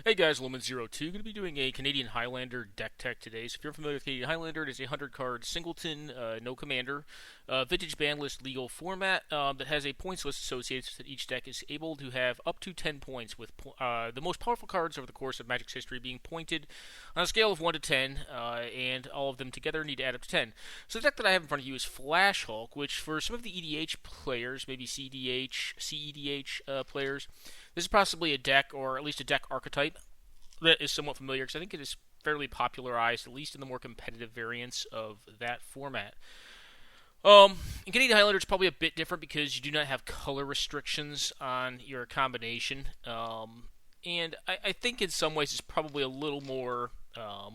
Hey guys, Lumen02, going to be doing a Canadian Highlander deck tech today. So if you're familiar with Canadian Highlander, it is a 100-card singleton, no commander, vintage ban list legal format that has a points list associated so that each deck is able to have up to 10 points, with the most powerful cards over the course of Magic's history being pointed on a scale of 1 to 10, and all of them together need to add up to 10. So the deck that I have in front of you is Flash Hulk, which for some of the EDH players, maybe CEDH players, this is possibly a deck, or at least a deck archetype, that is somewhat familiar, because I think it is fairly popularized, at least in the more competitive variants of that format. In Canadian Highlander, it's probably a bit different because you do not have color restrictions on your combination. And I think in some ways it's probably a little more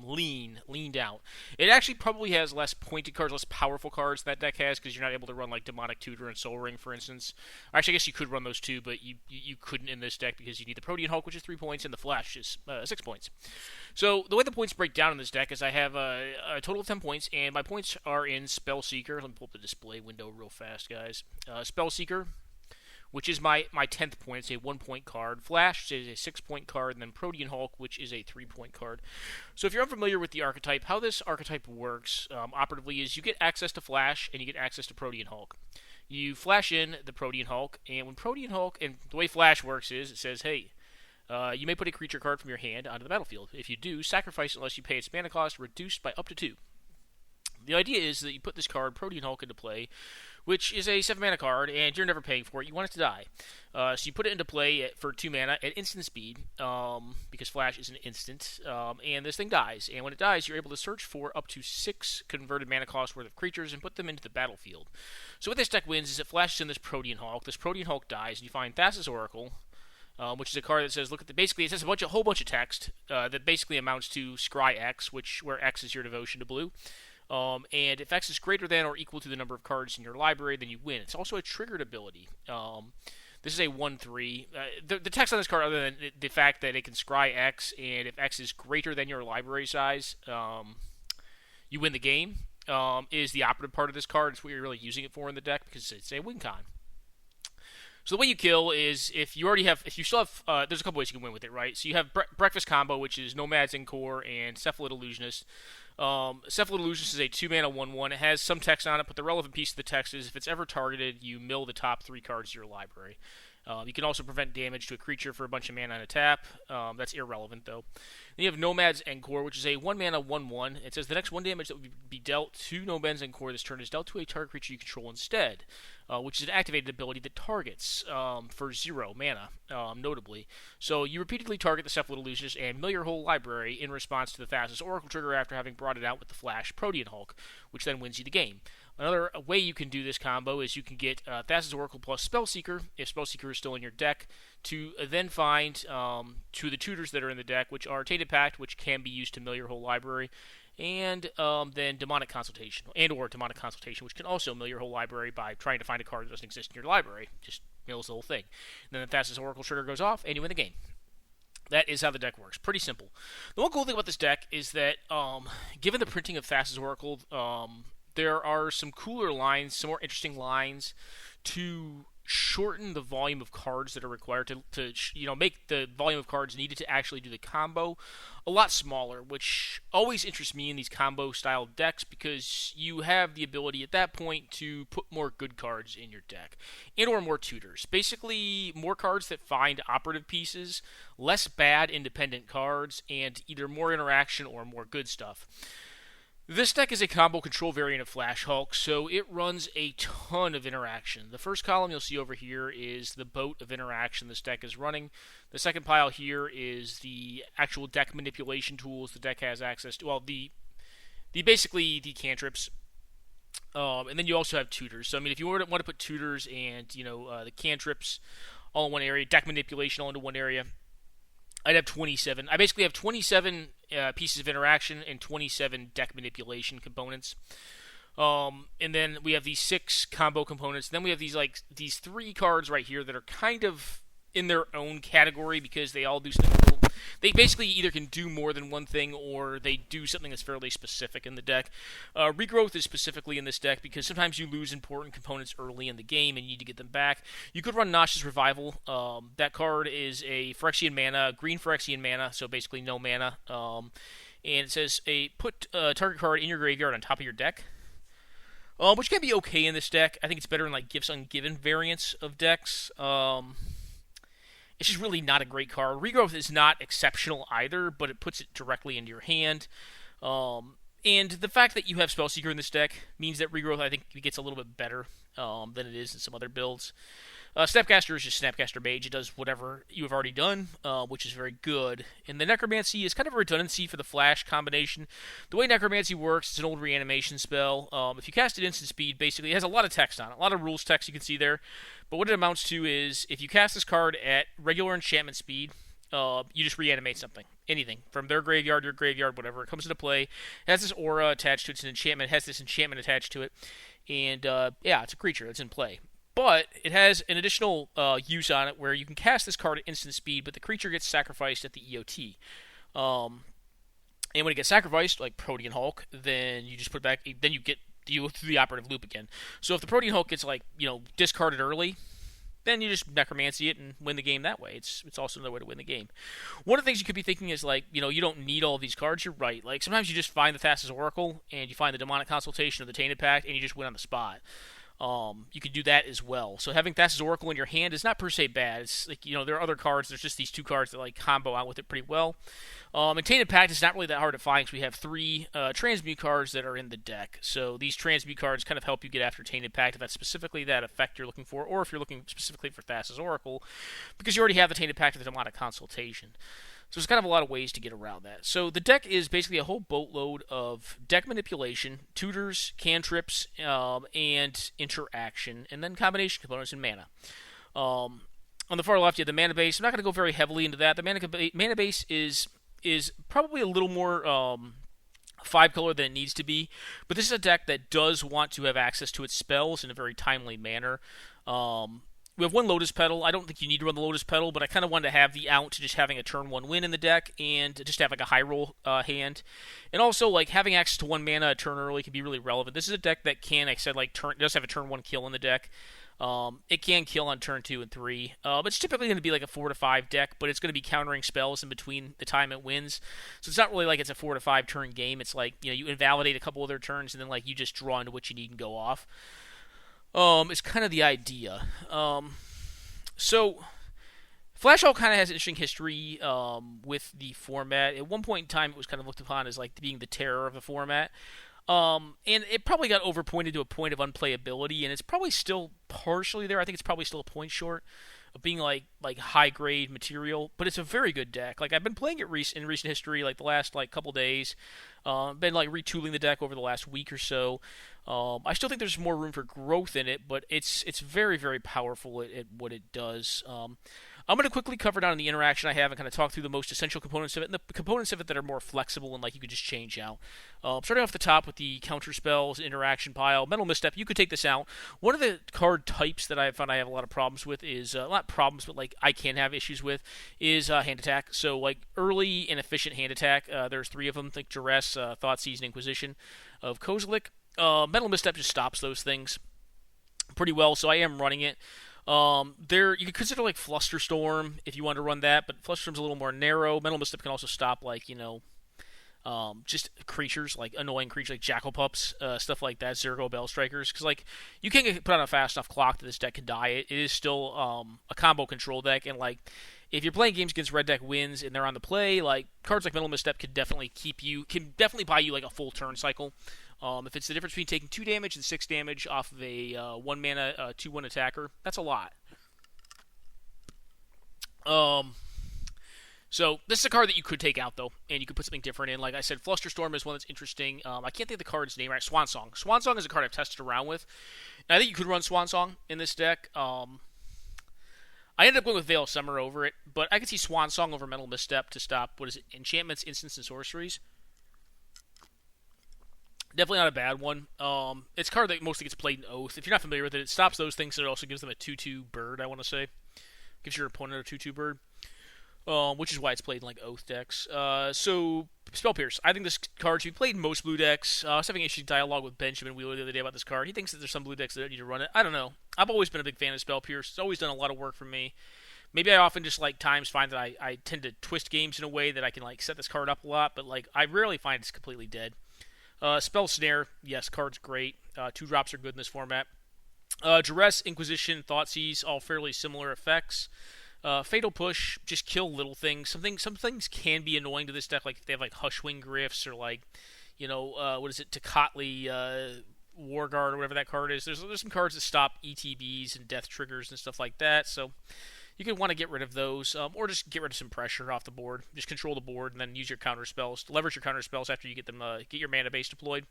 leaned out. It actually probably has less pointed cards, less powerful cards that deck has, because you're not able to run like Demonic Tutor and Soul Ring, for instance. Actually, I guess you could run those too, but you couldn't in this deck because you need the Protean Hulk, which is 3 points, and the Flash is 6 points. So the way the points break down in this deck is I have a total of 10 points, and my points are in Spellseeker. Let me pull up the display window real fast, guys. Spellseeker, which is my 10th point. It's a 1-point card. Flash is a 6-point card, and then Protean Hulk, which is a 3-point card. So if you're unfamiliar with the archetype, how this archetype works operatively is you get access to Flash, and you get access to Protean Hulk. You flash in the Protean Hulk, and when Protean Hulk, and the way Flash works is, it says, hey, you may put a creature card from your hand onto the battlefield. If you do, sacrifice it unless you pay its mana cost reduced by up to 2. The idea is that you put this card, Protean Hulk, into play, which is a 7-mana card, and you're never paying for it. You want it to die. So you put it into play for 2 mana at instant speed, because Flash is an instant, and this thing dies. And when it dies, you're able to search for up to 6 converted mana cost worth of creatures and put them into the battlefield. So what this deck wins is it flashes in this Protean Hulk. This Protean Hulk dies, and you find Thassa's Oracle, which is a card that says, look at the, basically it says a whole bunch of text that basically amounts to Scry X, where X is your devotion to blue. And if X is greater than or equal to the number of cards in your library, then you win. It's also a triggered ability. This is a 1/3. The text on this card, other than the fact that it can scry X, and if X is greater than your library size, you win the game, is the operative part of this card. It's what you're really using it for in the deck, because it's a win con. So the way you kill is if you still have, there's a couple ways you can win with it, right? So you have Breakfast Combo, which is Nomads Encore and Cephalid Illusionist. Cephalid Illusionist is a 2-mana 1/1. It has some text on it, but the relevant piece of the text is if it's ever targeted, you mill the top 3 cards of your library. You can also prevent damage to a creature for a bunch of mana on a tap. That's irrelevant, though. Then you have Nomads Encore, which is a 1-mana 1/1. It says the next 1 damage that would be dealt to Nomads Encore this turn is dealt to a target creature you control instead, which is an activated ability that targets for 0 mana, notably. So you repeatedly target the Cephalid Illusionist and mill your whole library in response to the Thassa's Oracle trigger after having brought it out with the Flash Protean Hulk, which then wins you the game. Another way you can do this combo is you can get Thassa's Oracle plus Spellseeker, if Spellseeker is still in your deck, to then find 2 of the tutors that are in the deck, which are Tainted Pact, which can be used to mill your whole library, and then Demonic Consultation, which can also mill your whole library by trying to find a card that doesn't exist in your library. Just mills the whole thing. And then the Thassa's Oracle trigger goes off, and you win the game. That is how the deck works. Pretty simple. The one cool thing about this deck is that, given the printing of Thassa's Oracle, there are some cooler lines, some more interesting lines to shorten the volume of cards that are required to make the volume of cards needed to actually do the combo a lot smaller, which always interests me in these combo style decks, because you have the ability at that point to put more good cards in your deck, and or more tutors. Basically, more cards that find operative pieces, less bad independent cards, and either more interaction or more good stuff. This deck is a combo control variant of Flash Hulk, so it runs a ton of interaction. The first column you'll see over here is the boat of interaction this deck is running. The second pile here is the actual deck manipulation tools the deck has access to. Well, basically the cantrips. And then you also have tutors. So, I mean, if you want to put tutors and, the cantrips all in one area, deck manipulation all into one area, I'd have 27. I basically have 27 pieces of interaction and 27 deck manipulation components. And then we have these 6 combo components. Then we have these 3 cards right here that are kind of in their own category because they all do something. They basically either can do more than one thing or they do something that's fairly specific in the deck. Regrowth is specifically in this deck because sometimes you lose important components early in the game and you need to get them back. You could run Noxious Revival. That card is a Phyrexian mana, green Phyrexian mana, so basically no mana. And it says put a target card in your graveyard on top of your deck. Which can be okay in this deck. I think it's better in like Gifts Ungiven variants of decks. It's just really not a great card. Regrowth is not exceptional either, but it puts it directly into your hand. And the fact that you have Spellseeker in this deck means that Regrowth, I think, gets a little bit better than it is in some other builds. Snapcaster is just Snapcaster Mage. It does whatever you have already done, which is very good. And the Necromancy is kind of a redundancy for the Flash combination. The way Necromancy works, it's an old reanimation spell. If you cast it instant speed, basically, it has a lot of text on it. A lot of rules text you can see there. But what it amounts to is, if you cast this card at regular enchantment speed, you just reanimate something. Anything. From their graveyard, your graveyard, whatever. It comes into play. It has this aura attached to it. It's an enchantment. It has this enchantment attached to it. And, it's a creature that's in play. But it has an additional use on it where you can cast this card at instant speed, but the creature gets sacrificed at the EOT. And when it gets sacrificed, like Protean Hulk, then you just put it back. Then you go through the operative loop again. So if the Protean Hulk gets discarded early, then you just Necromancy it and win the game that way. It's also another way to win the game. One of the things you could be thinking is you don't need all of these cards. You're right. Like sometimes you just find the Thassa's Oracle and you find the Demonic Consultation or the Tainted Pact and you just win on the spot. You could do that as well. So having Thassa's Oracle in your hand is not per se bad. It's like, there are other cards. There's just these two cards that combo out with it pretty well. And Tainted Pact is not really that hard to find because we have 3 transmute cards that are in the deck. So these transmute cards kind of help you get after Tainted Pact if that's specifically that effect you're looking for, or if you're looking specifically for Thassa's Oracle, because you already have the Tainted Pact with the Demonic Consultation. So there's kind of a lot of ways to get around that. So the deck is basically a whole boatload of deck manipulation, tutors, cantrips, and interaction, and then combination components and mana. On the far left, you have the mana base. I'm not going to go very heavily into that. The mana base is probably a little more 5-color than it needs to be, but this is a deck that does want to have access to its spells in a very timely manner. We have 1 Lotus Petal. I don't think you need to run the Lotus Petal, but I kind of wanted to have the out to just having a turn 1 win in the deck and just have a high roll hand. And also, having access to 1 mana a turn early can be really relevant. This is a deck that can, like I said, does have a turn 1 kill in the deck. It can kill on turn 2 and 3. It's typically going to be like a 4 to 5 deck, but it's going to be countering spells in between the time it wins. So it's not really like it's a 4 to 5 turn game. It's you invalidate a couple other turns and then you just draw into what you need and go off. It's kind of the idea. So Flash Hulk kind of has an interesting history with the format. At one point in time, it was kind of looked upon as being the terror of the format. And it probably got overpointed to a point of unplayability, and it's probably still partially there. I think it's probably still a point short of being like high grade material, but it's a very good deck. I've been playing it in recent history, the last couple days. Been retooling the deck over the last week or so. I still think there's more room for growth in it, but it's very, very powerful at what it does. I'm going to quickly cover down the interaction I have and kind of talk through the most essential components of it and the components of it that are more flexible and you could just change out. Starting off the top with the counter spells, interaction pile, Mental Misstep, you could take this out. One of the card types that I found I have a lot of problems with is, not problems, but I can have issues with, is hand attack. So early and efficient hand attack, there's 3 of them, Duress, Thoughtseize, and Inquisition of Kozilek. Mental Misstep just stops those things pretty well, so I am running it. You could consider Flusterstorm if you want to run that, but Flusterstorm's a little more narrow. Mental Misstep can also stop just creatures, annoying creatures like Jackal Pups, stuff like that, Zergo Bell Strikers, because you can't get put on a fast enough clock that this deck can die. It is still a combo control deck, and if you're playing games against red deck wins and they're on the play, cards like Mental Misstep can definitely buy you a full turn cycle. If it's the difference between taking 2 damage and 6 damage off of a 1 mana 2/1 attacker, that's a lot. So this is a card that you could take out though, and you could put something different in. Like I said, Flusterstorm is one that's interesting. I can't think of the card's name right. Swansong. Swansong is a card I've tested around with. And I think you could run Swansong in this deck. I ended up going with Veil of Summer over it, but I could see Swansong over Mental Misstep to stop enchantments, instants, and sorceries. Definitely not a bad one. It's a card that mostly gets played in Oath. If you're not familiar with it, it stops those things, and it also gives them a 2/2 bird, I want to say. gives your opponent a 2/2 bird, which is why it's played in like Oath decks. So Spell Pierce. I think this card should be played in most blue decks. I was having interesting dialogue with Benjamin Wheeler the other day about this card. He thinks that there's some blue decks that don't need to run it. I don't know. I've always been a big fan of Spell Pierce. It's always done a lot of work for me. Maybe I often just like times find that I tend to twist games in a way that I can like set this card up a lot, but like I rarely find it's completely dead. Spell Snare, yes, card's great. 2-drops are good in this format. Duress, Inquisition, Thoughtseize, all fairly similar effects. Fatal Push, just kill little things. Some things can be annoying to this deck, like if they have like Hushwing Gryphs or like, what is it, Tecatli, Warguard or whatever that card is. There's some cards that stop ETBs and death triggers and stuff like that, so you could want to get rid of those, or just get rid of some pressure off the board. Just control the board and then use your counter spells. Leverage your counter spells after you get them. Get your mana base deployed.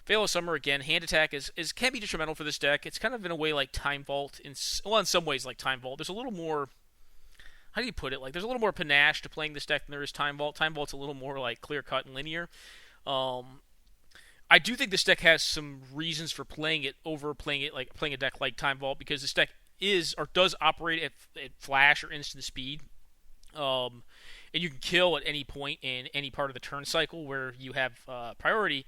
Veil of Summer again. Hand attack can be detrimental for this deck. It's kind of in a way like Time Vault. In some ways like Time Vault. There's a little more. How do you put it? Like there's a little more panache to playing this deck than there is Time Vault. Time Vault's a little more like clear cut and linear. I do think this deck has some reasons for playing it over playing a deck like Time Vault, because this deck does operate at flash or instant speed, and you can kill at any point in any part of the turn cycle where you have priority.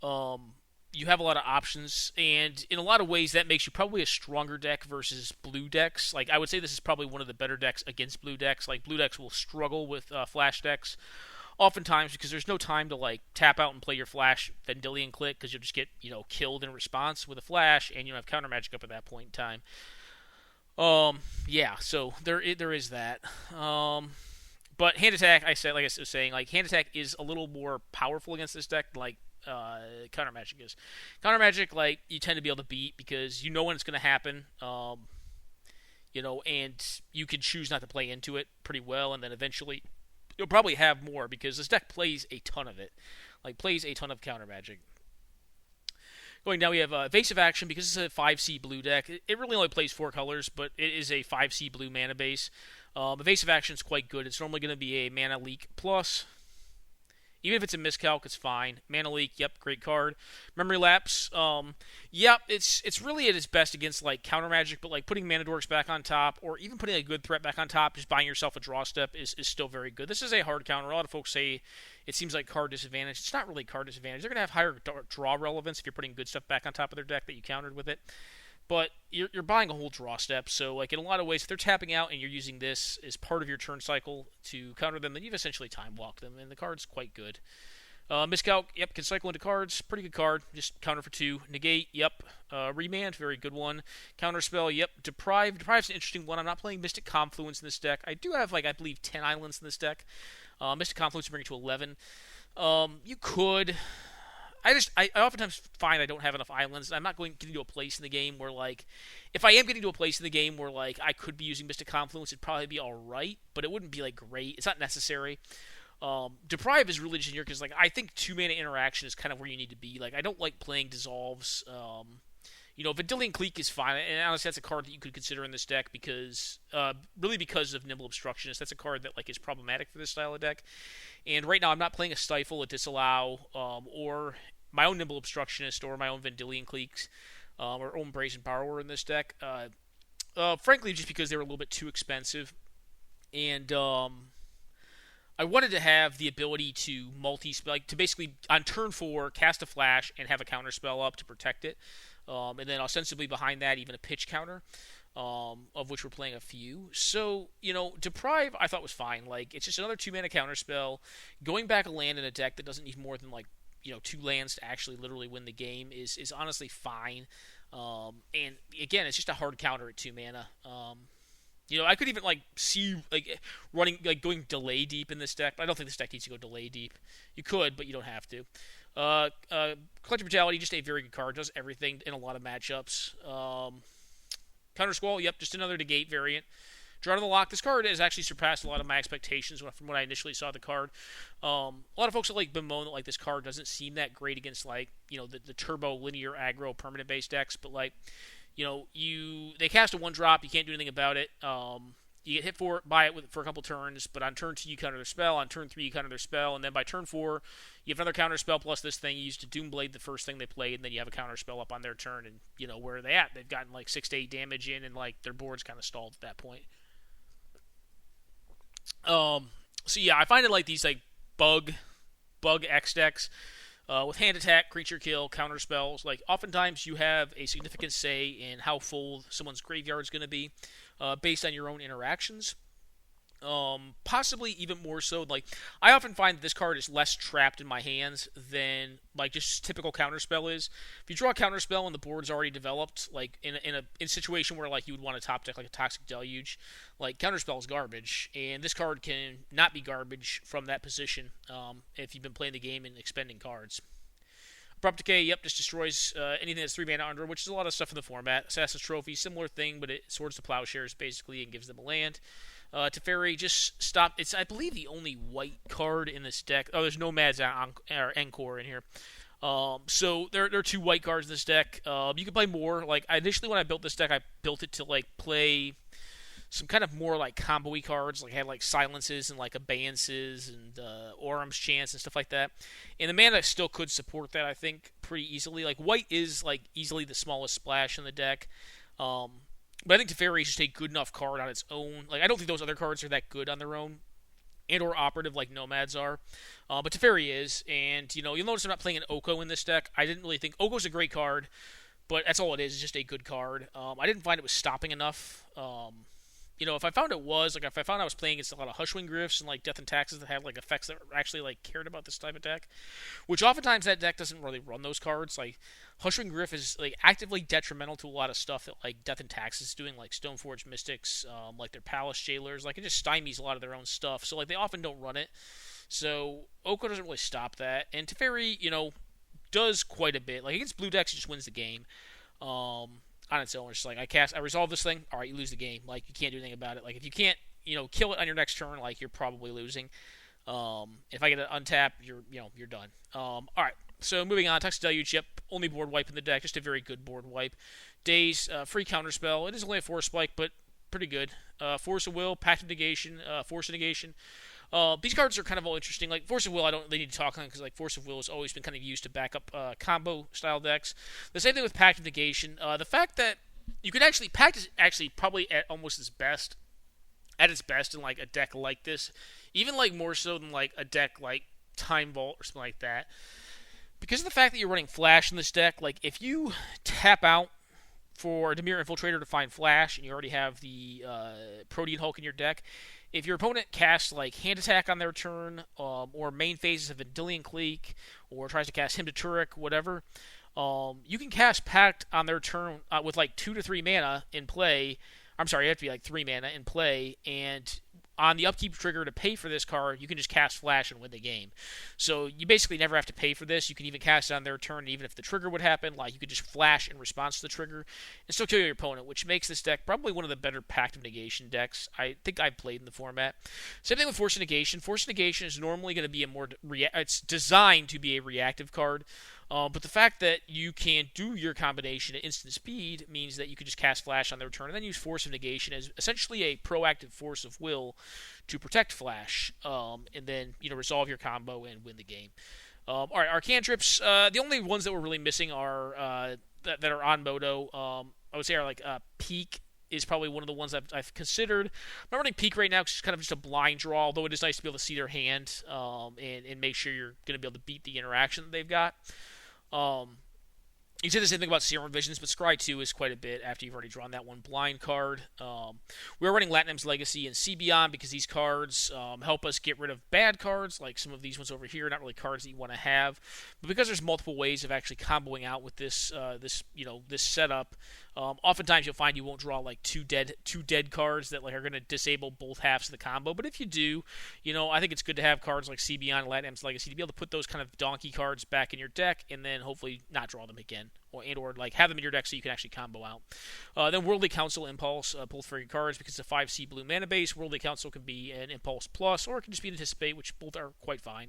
You have a lot of options, and in a lot of ways that makes you probably a stronger deck versus blue decks. Like I would say this is probably one of the better decks against blue decks. Like blue decks will struggle with flash decks oftentimes because there's no time to like tap out and play your flash Vendilion Clique, because you'll just get killed in response with a flash, and you don't have counter magic up at that point in time. Yeah, so there is that. But hand attack, like I was saying, like hand attack is a little more powerful against this deck, like counter magic is. Counter magic, like you tend to be able to beat because you know when it's going to happen, and you can choose not to play into it pretty well, and then eventually you'll probably have more because this deck plays a ton of it, like plays a ton of counter magic. Going down, we have Evasive Action. Because it's a 5C blue deck, it really only plays 4 colors, but it is a 5C blue mana base. Evasive Action is quite good. It's normally going to be a Mana Leak plus. Even if it's a miscalc, it's fine. Mana Leak, yep, great card. Memory Lapse, yep, it's really at its best against like counter magic, but like putting Mana Dorks back on top, or even putting a good threat back on top, just buying yourself a draw step is still very good. This is a hard counter. A lot of folks say it seems like card disadvantage. It's not really card disadvantage. They're going to have higher draw relevance if you're putting good stuff back on top of their deck that you countered with it. But you're buying a whole draw step, so like in a lot of ways, if they're tapping out and you're using this as part of your turn cycle to counter them, then you've essentially time walked them, and the card's quite good. Miscalc, yep, can cycle into cards, pretty good card, just counter for 2. Negate, yep. Remand, very good one. Counterspell, yep. Deprive's an interesting one. I'm not playing Mystic Confluence in this deck. I do have, I believe, 10 islands in this deck. Mystic Confluence bring it to 11. You could. I oftentimes find I don't have enough islands. I'm not getting to a place in the game where, if I am getting to a place in the game where, I could be using Mystic Confluence, it'd probably be alright, but it wouldn't be, great. It's not necessary. Deprive is really just in here because, I think 2-mana interaction is kind of where you need to be. I don't like playing Dissolves. Vendilion Clique is fine, and honestly, that's a card that you could consider in this deck because of Nimble Obstructionist. That's a card that, is problematic for this style of deck. And right now, I'm not playing a Stifle, a Disallow, or my own Nimble Obstructionist, or my own Vendilion Cliques, or own Brazen Borrower in this deck. Frankly, just because they were a little bit too expensive. And I wanted to have the ability to to basically, on turn 4, cast a flash and have a counter spell up to protect it. And then ostensibly behind that, even a pitch counter, of which we're playing a few. So, Deprive I thought was fine. It's just another 2-mana counter spell. Going back a land in a deck that doesn't need more than 2 lands to actually literally win the game is honestly fine. And again, it's just a hard counter at 2 mana. I could even see running going delay deep in this deck. But I don't think this deck needs to go delay deep. You could, but you don't have to. Collective Brutality, just a very good card. Does everything in a lot of matchups. Counter Squall, yep, just another negate variant. Draw to the Lock. This card has actually surpassed a lot of my expectations from when I initially saw the card. A lot of folks have bemoan that this card doesn't seem that great against the turbo linear aggro permanent based decks, but they cast a 1-drop, you can't do anything about it. You get hit by it for a couple turns, but on turn 2 you counter their spell, on turn 3 you counter their spell, and then by turn 4 you have another counter spell plus this thing. You use to Doomblade the first thing they played, and then you have a counter spell up on their turn, and where are they at? They've gotten 6 to 8 damage in, and their board's kind of stalled at that point. So yeah, I find it like these like bug bug X decks with hand attack, creature kill, counter spells. Like oftentimes you have a significant say in how full someone's graveyard is going to be, based on your own interactions. Possibly even more so. Like I often find that this card is less trapped in my hands than like just typical counterspell is. If you draw a counterspell and the board's already developed, like in a situation where like you would want to top deck like a Toxic Deluge, like counterspell is garbage, and this card can not be garbage from that position. If you've been playing the game and expending cards. Abrupt Decay, yep, just destroys anything that's 3 mana under, which is a lot of stuff in the format. Assassin's Trophy, similar thing, but it swords to plowshares basically and gives them a land. Teferi, just stop. It's, I believe, the only white card in this deck. Oh, there's Nomad's Encore in here. So there are 2 white cards in this deck. You can play more. Like, initially when I built this deck, I built it to, like, play some kind of more, like, combo-y cards. Like, I had, like, Silences and, like, Abeyances and Orum's Chance and stuff like that. And the mana still could support that, I think, pretty easily. Like, white is, like, easily the smallest splash in the deck. But I think Teferi is just a good enough card on its own. Like I don't think those other cards are that good on their own, and or operative like Nomads are. But Teferi is, and you'll notice I'm not playing an Oko in this deck. I didn't really think Oko's a great card, but that's all it is. It's just a good card. I didn't find it was stopping enough. If I found it was, like, if I found I was playing against a lot of Hushwing Gryphs and, like, Death and Taxes that have, like, effects that actually, like, cared about this type of deck, which oftentimes that deck doesn't really run those cards. Like, Hushwing Gryph is, like, actively detrimental to a lot of stuff that, like, Death and Taxes is doing, like Stoneforge Mystics, like, their Palace Jailers. Like, it just stymies a lot of their own stuff. So, like, they often don't run it. So, Oko doesn't really stop that. And Teferi, does quite a bit. Like, against blue decks, it just wins the game. On its own. It's just like I resolve this thing. All right, you lose the game. Like you can't do anything about it. Like if you can't, kill it on your next turn, like you're probably losing. If I get an untap, you're done. All right. So moving on, Toxic Deluge. Yep, only board wipe in the deck. Just a very good board wipe. Daze, free counterspell. It is only a 4 spike, but pretty good. Force of Will, Pact of Negation, Force of Negation. These cards are kind of all interesting. Like Force of Will, I don't really need to talk on because like Force of Will has always been kind of used to back up combo style decks. The same thing with Pact of Negation. The fact that you could actually Pact is actually probably at almost its best in like a deck like this, even like more so than like a deck like Time Vault or something like that. Because of the fact that you're running Flash in this deck, like if you tap out for Dimir Infiltrator to find Flash and you already have the Protean Hulk in your deck. If your opponent casts like Hand Attack on their turn, or main phases of Vendilion Clique, or tries to cast Hymn to Turek, whatever, you can cast Pact on their turn with like 2 to 3 mana in play. I'm sorry, you have to be like 3 mana in play, and on the upkeep trigger to pay for this card, you can just cast Flash and win the game. So you basically never have to pay for this. You can even cast it on their turn, and even if the trigger would happen, like you could just Flash in response to the trigger and still kill your opponent, which makes this deck probably one of the better Pact of Negation decks I think I've played in the format. Same thing with Force of Negation. Force of Negation is normally going to be it's designed to be a reactive card. But the fact that you can do your combination at instant speed means that you can just cast Flash on their turn and then use Force of Negation as essentially a proactive Force of Will to protect Flash, and then resolve your combo and win the game. All right, our cantrips. The only ones that we're really missing are that are on Moto. I would say are like Peak is probably one of the ones I've considered. I'm not running Peak right now because it's kind of just a blind draw, although it is nice to be able to see their hand and make sure you're going to be able to beat the interaction that they've got. You say the same thing about Serum Visions, but Scry 2 is quite a bit after you've already drawn that one blind card. We're running Latinum's Legacy and Sebion because these cards help us get rid of bad cards, like some of these ones over here, not really cards that you want to have. But because there's multiple ways of actually comboing out with this setup, oftentimes you'll find you won't draw like two dead cards that like are going to disable both halves of the combo. But if you do, I think it's good to have cards like Sebion and Latinum's Legacy to be able to put those kind of donkey cards back in your deck and then hopefully not draw them again. Or like have them in your deck so you can actually combo out. Then Worldly Council, Impulse, both very good cards because it's a 5C blue mana base. Worldly Council can be an Impulse plus, or it can just be an Anticipate, which both are quite fine.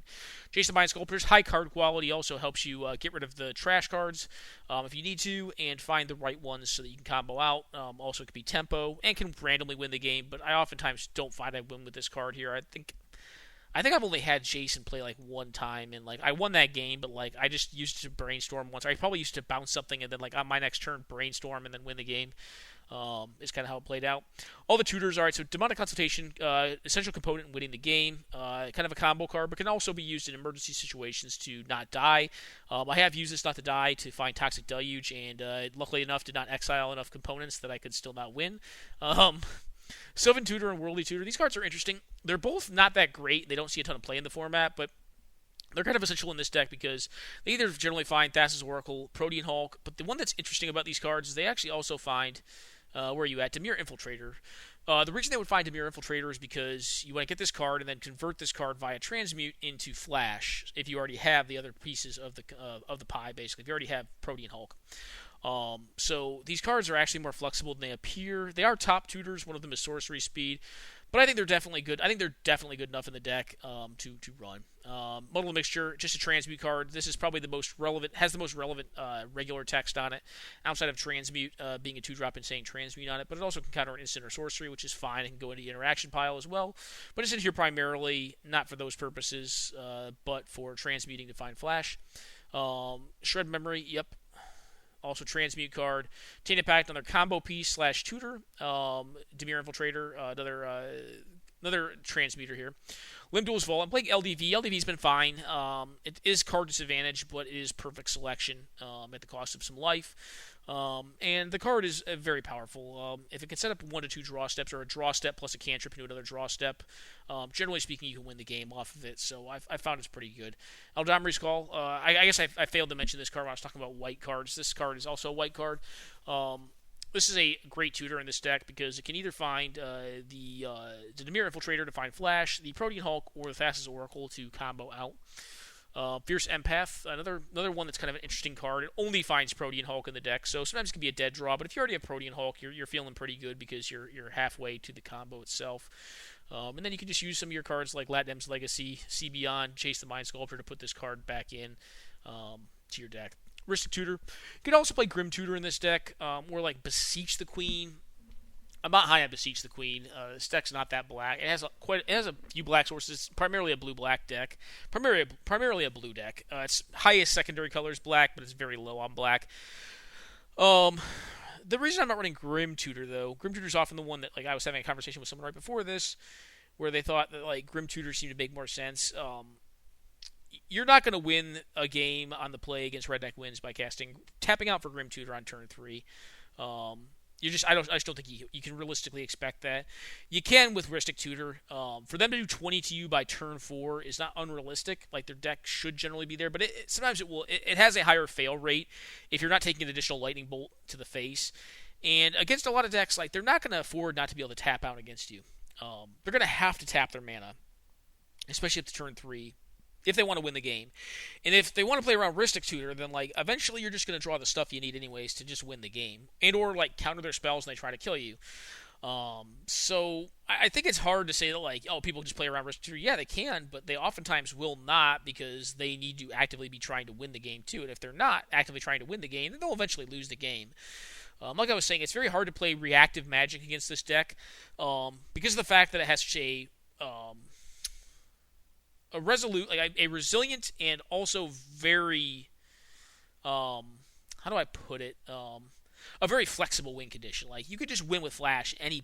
Jason Mind Sculptors, high card quality, also helps you get rid of the trash cards if you need to, and find the right ones so that you can combo out. Also, it can be Tempo, and can randomly win the game, but I oftentimes don't find I win with this card here. I think I think I've only had Jason play like one time, and like I won that game, but like I just used to brainstorm once. I probably used to bounce something, and then like on my next turn brainstorm and then win the game. Is kind of how it played out. All the tutors, all right. So demonic consultation, essential component in winning the game. Kind of a combo card, but can also be used in emergency situations to not die. I have used this not to die to find toxic deluge, and luckily enough, did not exile enough components that I could still not win. Sylvan Tutor and Worldly Tutor. These cards are interesting. They're both not that great. They don't see a ton of play in the format, but they're kind of essential in this deck because they either generally find Thassa's Oracle, Protean Hulk, but the one that's interesting about these cards is they actually also find, where are you at? Demir Infiltrator. The reason they would find Demir Infiltrator is because you want to get this card and then convert this card via Transmute into Flash if you already have the other pieces of the pie, basically. If you already have Protean Hulk. So these cards are actually more flexible than they appear. They are top tutors. One of them is Sorcery Speed, but I think they're definitely good. I think they're definitely good enough in the deck to run. Modal Mixture, just a Transmute card. This is probably the most relevant. Has the most relevant regular text on it, outside of Transmute being a 2-drop and saying Transmute on it. But it also can counter an instant or sorcery, which is fine. It can go into the interaction pile as well. But it's in here primarily not for those purposes, but for transmuting to find Flash. Shred Memory, yep. Also, Transmute card. Tainted Pact, another combo piece / tutor. Demir Infiltrator, another transmuter here. Limb Duel's Vault. I'm playing LDV. LDV's been fine. It is card disadvantage, but it is perfect selection at the cost of some life. And the card is very powerful. If it can set up 1 to 2 draw steps, or a draw step plus a cantrip into another draw step, generally speaking, you can win the game off of it. So I found it's pretty good. Eldamri's Call. I guess I failed to mention this card when I was talking about white cards. This card is also a white card. This is a great tutor in this deck because it can either find the Demir Infiltrator to find Flash, the Protean Hulk, or the Thassa's Oracle to combo out. Fierce Empath, another one that's kind of an interesting card. It only finds Protean Hulk in the deck, so sometimes it can be a dead draw. But if you already have Protean Hulk, you're feeling pretty good because you're halfway to the combo itself. And then you can just use some of your cards like Latnem's Legacy, See Beyond, Chase the Mind Sculptor to put this card back in to your deck. Ristic Tutor. You could also play Grim Tutor in this deck, or like Beseech the Queen. I'm not high on Beseech the Queen. This deck's not that black. It has a few black sources, primarily a blue-black deck. Primarily a blue deck. Its highest secondary color is black, but it's very low on black. The reason I'm not running Grim Tutor, though, Grim Tutor's often the one that, like, I was having a conversation with someone right before this, where they thought that, like, Grim Tutor seemed to make more sense. You're not going to win a game on the play against Redneck Wins by tapping out for Grim Tutor on turn 3. I just don't think you can realistically expect that. You can with Ristic Tutor. For them to do 20 to you by turn 4 is not unrealistic. Like, their deck should generally be there, but sometimes it will. It has a higher fail rate if you're not taking an additional lightning bolt to the face. And against a lot of decks, like, they're not going to afford not to be able to tap out against you. They're going to have to tap their mana, especially up to turn 3. If they want to win the game. And if they want to play around Ristic Tutor, then like eventually you're just going to draw the stuff you need anyways to just win the game. And or like counter their spells when they try to kill you. So I think it's hard to say that like, oh, people just play around Ristic Tutor. Yeah, they can, but they oftentimes will not because they need to actively be trying to win the game too. And if they're not actively trying to win the game, then they'll eventually lose the game. Like I was saying, it's very hard to play reactive Magic against this deck because of the fact that it has such a resilient and also very, how do I put it? A very flexible win condition. Like, you could just win with Flash any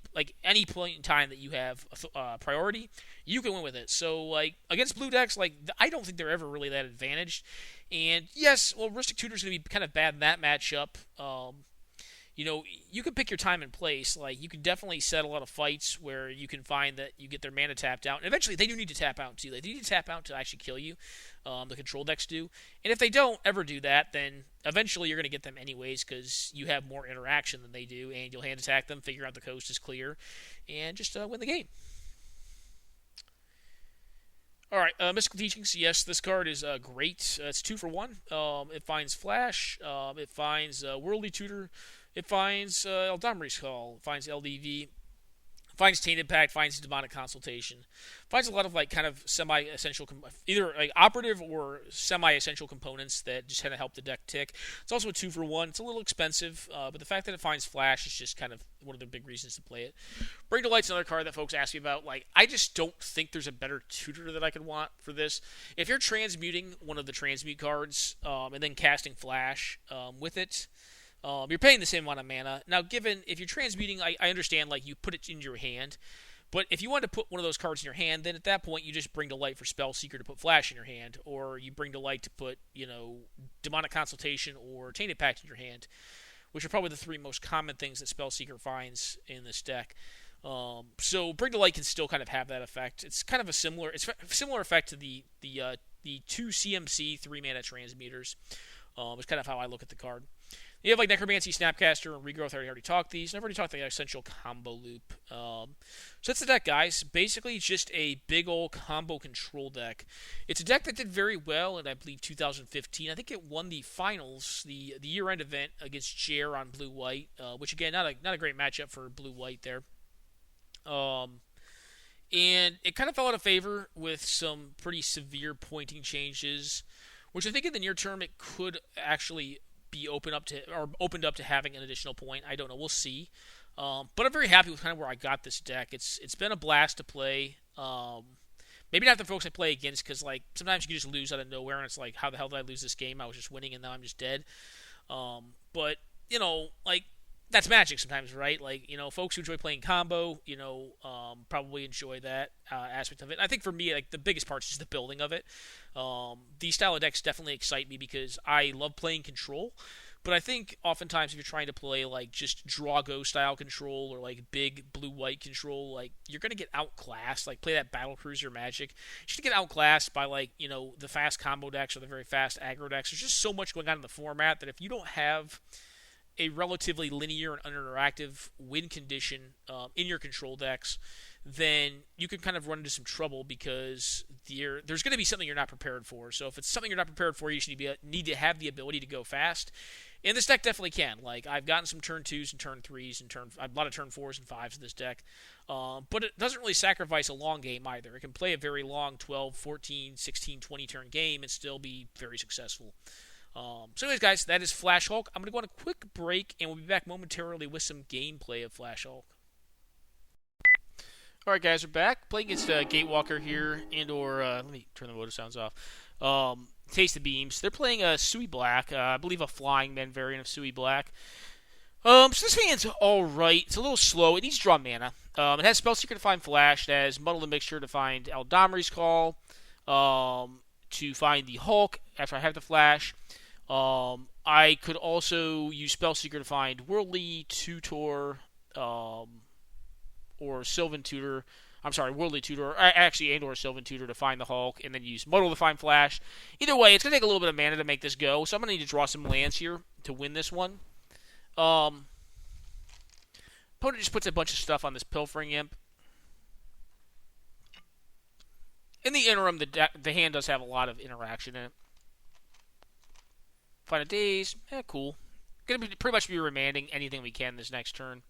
point in time that you have priority. You can win with it. So, like, against blue decks, like, I don't think they're ever really that advantaged. And yes, well, Ristic Tutor's going to be kind of bad in that matchup. You can pick your time and place. Like, you can definitely set a lot of fights where you can find that you get their mana tapped out. And eventually, they do need to tap out, too. They need to tap out to actually kill you. The control decks do. And if they don't ever do that, then eventually you're going to get them anyways because you have more interaction than they do. And you'll hand attack them, figure out the coast is clear, and just win the game. Alright, Mystical Teachings. Yes, this card is great. It's 2 for 1. It finds Flash. It finds Worldly Tutor. It finds Eldamri's Call. It finds LDV. Finds Tainted Pact, finds Demonic Consultation, finds a lot of like kind of semi-essential, either like operative or semi-essential components that just kind of help the deck tick. It's also a 2-for-1. It's a little expensive, but the fact that it finds Flash is just kind of one of the big reasons to play it. Bring to Light's another card that folks ask me about. Like, I just don't think there's a better tutor that I could want for this. If you're transmuting one of the transmute cards and then casting Flash with it. You're paying the same amount of mana. Now, given if you're transmuting, I understand like you put it in your hand, but if you want to put one of those cards in your hand, then at that point you just bring to light for Spellseeker to put Flash in your hand, or you bring to light to put Demonic Consultation or Tainted Pact in your hand, which are probably the three most common things that Spellseeker finds in this deck. So bring to light can still kind of have that effect. It's kind of a similar effect to the two CMC 3-mana transmuters. It's kind of how I look at the card. You have like Necromancy, Snapcaster, and Regrowth. I already talked these. And I've already talked the Essential Combo Loop. So that's the deck, guys. Basically, just a big old combo control deck. It's a deck that did very well in, I believe, 2015. I think it won the finals, the year-end event against Jer on Blue-White, which, again, not a great matchup for Blue-White there. And it kind of fell out of favor with some pretty severe pointing changes, which I think in the near term it could actually be opened up to having an additional point. I don't know. We'll see. But I'm very happy with kind of where I got this deck. It's been a blast to play. Maybe not the folks I play against, because like sometimes you can just lose out of nowhere, and it's like, how the hell did I lose this game? I was just winning, and now I'm just dead. But like that's Magic sometimes, right? Like folks who enjoy playing combo, probably enjoy that aspect of it. I think for me, like the biggest part is just the building of it. These style of decks definitely excite me because I love playing control. But I think oftentimes if you're trying to play like just draw go style control or like big blue-white control, like you're gonna get outclassed. Like play that battle cruiser Magic, you're gonna get outclassed by like the fast combo decks or the very fast aggro decks. There's just so much going on in the format that if you don't have a relatively linear and uninteractive win condition in your control decks, then you can kind of run into some trouble because there's going to be something you're not prepared for. So if it's something you're not prepared for, you should need to have the ability to go fast. And this deck definitely can. Like I've gotten some turn 2s and turn 3s and a lot of turn 4s and 5s in this deck. But it doesn't really sacrifice a long game either. It can play a very long 12, 14, 16, 20 turn game and still be very successful. So anyways, guys, that is Flash Hulk. I'm going to go on a quick break, and we'll be back momentarily with some gameplay of Flash Hulk. Alright, guys, we're back. Playing against Gatewalker here, let me turn the motor sounds off. Taste the Beams. They're playing Sui Black, I believe a Flying Men variant of Sui Black. So this hand's alright. It's a little slow. It needs to draw mana. It has Spellseeker to find Flash. It has Muddle the Mixture to find Eldamri's Call. To find the Hulk after I have the Flash. I could also use Spellseeker to find Worldly Tutor, or Sylvan Tutor. I'm sorry, Worldly Tutor, and or Sylvan Tutor to find the Hulk, and then use Muddle to find Flash. Either way, it's going to take a little bit of mana to make this go, so I'm going to need to draw some lands here to win this one. Opponent just puts a bunch of stuff on this Pilfering Imp. In the interim, the hand does have a lot of interaction in it. Final Days, cool. Gonna pretty much be remanding anything we can this next turn.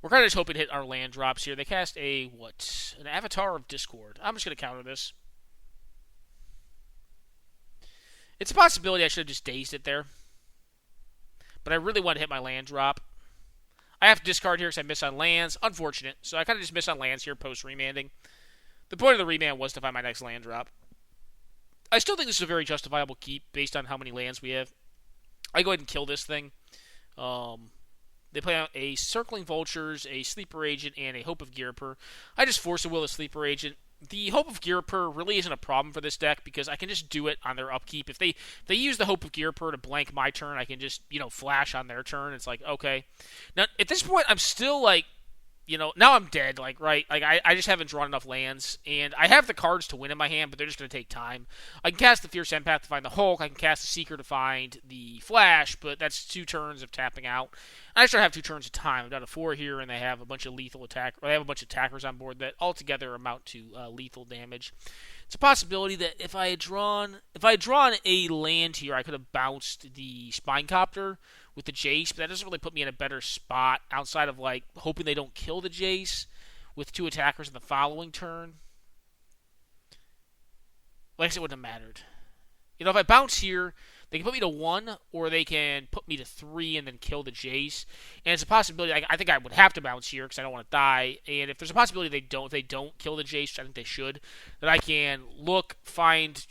We're kind of just hoping to hit our land drops here. They cast an Avatar of Discord. I'm just gonna counter this. It's a possibility I should have just dazed it there, but I really want to hit my land drop. I have to discard here because I miss on lands. Unfortunate. So I kind of just miss on lands here post remanding. The point of the remand was to find my next land drop. I still think this is a very justifiable keep based on how many lands we have. I go ahead and kill this thing. They play out a Circling Vultures, a Sleeper Agent, and a Hope of Girper. I just force a will a Sleeper Agent. The Hope of Girper really isn't a problem for this deck because I can just do it on their upkeep. If they use the Hope of Girper to blank my turn, I can just flash on their turn. It's like, okay. Now at this point, I'm still like, now I'm dead, right? I just haven't drawn enough lands, and I have the cards to win in my hand, but they're just going to take time. I can cast the Fierce Empath to find the Hulk, I can cast the Seeker to find the Flash, but that's 2 turns of tapping out. I actually have 2 turns of time. I'm down to 4 here, and they have a bunch of lethal they have a bunch of attackers on board that altogether amount to lethal damage. It's a possibility that if I had drawn a land here, I could have bounced the Spinecopter with the Jace, but that doesn't really put me in a better spot outside of hoping they don't kill the Jace, with 2 attackers in the following turn, well, I guess it wouldn't have mattered. If I bounce here, they can put me to 1, or they can put me to 3 and then kill the Jace. And it's a possibility. I think I would have to bounce here because I don't want to die. And if there's a possibility if they don't kill the Jace, which I think they should, that I can find,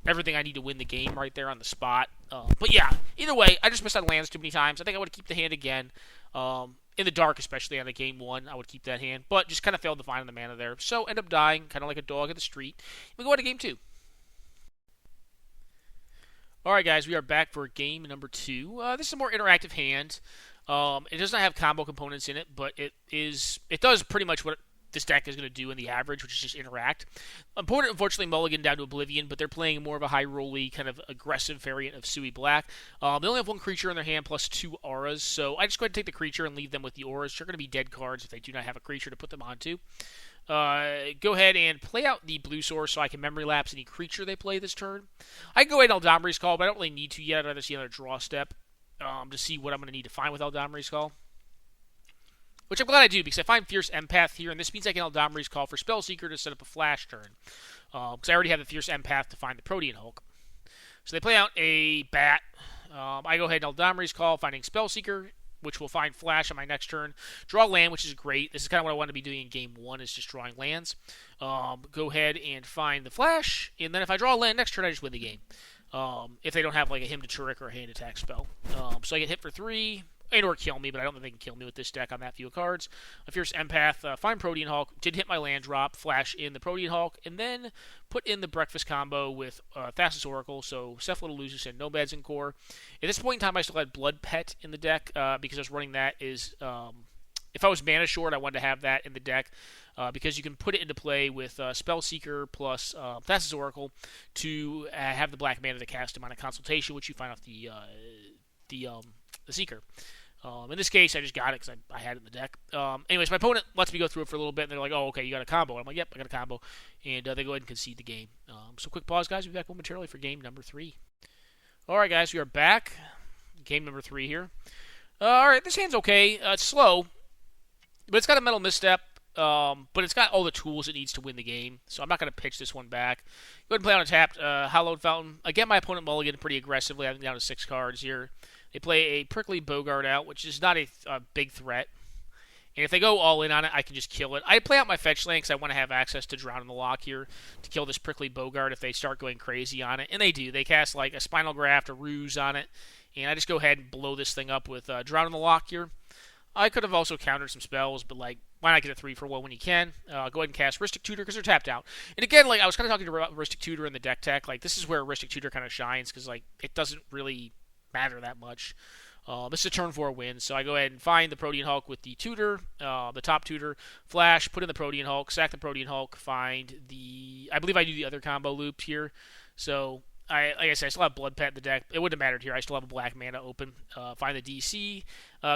everything I need to win the game right there on the spot. But yeah, either way, I just missed on lands too many times. I think I would keep the hand again. In the dark, especially on a game 1, I would keep that hand. But just kind of failed to find the mana there. So end up dying, kind of like a dog in the street. We go on to game 2. Alright guys, we are back for game number 2. This is a more interactive hand. It does not have combo components in it, but it does pretty much what this deck is going to do in the average, which is just interact. Opponent, unfortunately, mulligan down to Oblivion, but they're playing more of a high roll-y, kind of aggressive variant of Sui Black. They only have 1 creature in their hand plus 2 auras, so I just go ahead and take the creature and leave them with the auras. They're going to be dead cards if they do not have a creature to put them onto. Go ahead and play out the blue source so I can memory lapse any creature they play this turn. I can go ahead and Eldamri's Call, but I don't really need to yet. I'd rather see another draw step to see what I'm going to need to find with Eldamri's Call. Which I'm glad I do, because I find Fierce Empath here, and this means I can Eldamri's Call for Spellseeker to set up a flash turn. Because I already have the Fierce Empath to find the Protean Hulk. So they play out a Bat. I go ahead and Eldamri's Call, finding Spellseeker, which will find Flash on my next turn. Draw land, which is great. This is kind of what I want to be doing in game 1, is just drawing lands. Go ahead and find the Flash, and then if I draw a land next turn, I just win the game. If they don't have like a Hymn to Turek or a hand attack spell. So I get hit for 3, and/or kill me, but I don't think they can kill me with this deck on that few cards. A Fierce Empath, find Protean Hulk, did hit my land drop, flash in the Protean Hulk, and then put in the breakfast combo with Thassa's Oracle, so Cephalolusus and Nomads in core. At this point in time, I still had Blood Pet in the deck, because I was running that if I was mana short, I wanted to have that in the deck, because you can put it into play with Spellseeker plus Thassa's Oracle to have the black mana to cast him on a consultation, which you find off the Seeker. In this case, I just got it because I had it in the deck. Anyways, my opponent lets me go through it for a little bit, and they're like, oh, okay, you got a combo. And I'm like, yep, I got a combo. And they go ahead and concede the game. So quick pause, guys. We'll be back momentarily for game number 3. All right, guys, we are back. Game number 3 here. All right, this hand's okay. It's slow, but it's got a Mental Misstep. But it's got all the tools it needs to win the game, so I'm not going to pitch this one back. Go ahead and play on a tapped Hallowed Fountain. Again, my opponent mulliganed pretty aggressively. I'm down to 6 cards here. They play a Prickly Bogart out, which is not a big threat. And if they go all in on it, I can just kill it. I play out my fetch land because I want to have access to Drown in the Lock here to kill this Prickly Bogart if they start going crazy on it. And they do. They cast like a Spinal Graft, a Ruse on it. And I just go ahead and blow this thing up with Drown in the Lock here. I could have also countered some spells, but like, why not get a 3-for-1 when you can? Go ahead and cast Ristic Tutor because they're tapped out. And again, like I was kind of talking about Ristic Tutor in the deck tech. Like this is where Ristic Tutor kind of shines because like it doesn't really matter that much. This is a turn 4 win, so I go ahead and find the Protean Hulk with the Tutor, the top Tutor, flash, put in the Protean Hulk, sack the Protean Hulk, find the... I believe I do the other combo loop here, so like I said, I still have Blood Pet in the deck. It wouldn't have mattered here. I still have a black mana open. Find the DC,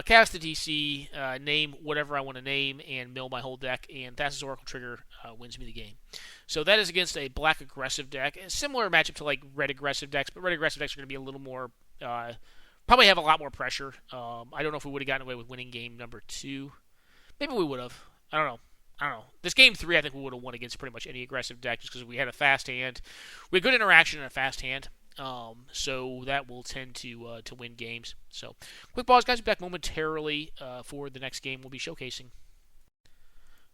cast the DC, name whatever I want to name, and mill my whole deck, and Thassa's Oracle trigger wins me the game. So that is against a black aggressive deck. A similar matchup to like red aggressive decks, but red aggressive decks are going to be a little more... probably have a lot more pressure. I don't know if we would have gotten away with winning game number 2. Maybe we would have. I don't know. This game 3, I think we would have won against pretty much any aggressive deck just because we had a fast hand. We had good interaction and a fast hand. So that will tend to win games. So quick pause, guys. We'll be back momentarily for the next game we'll be showcasing.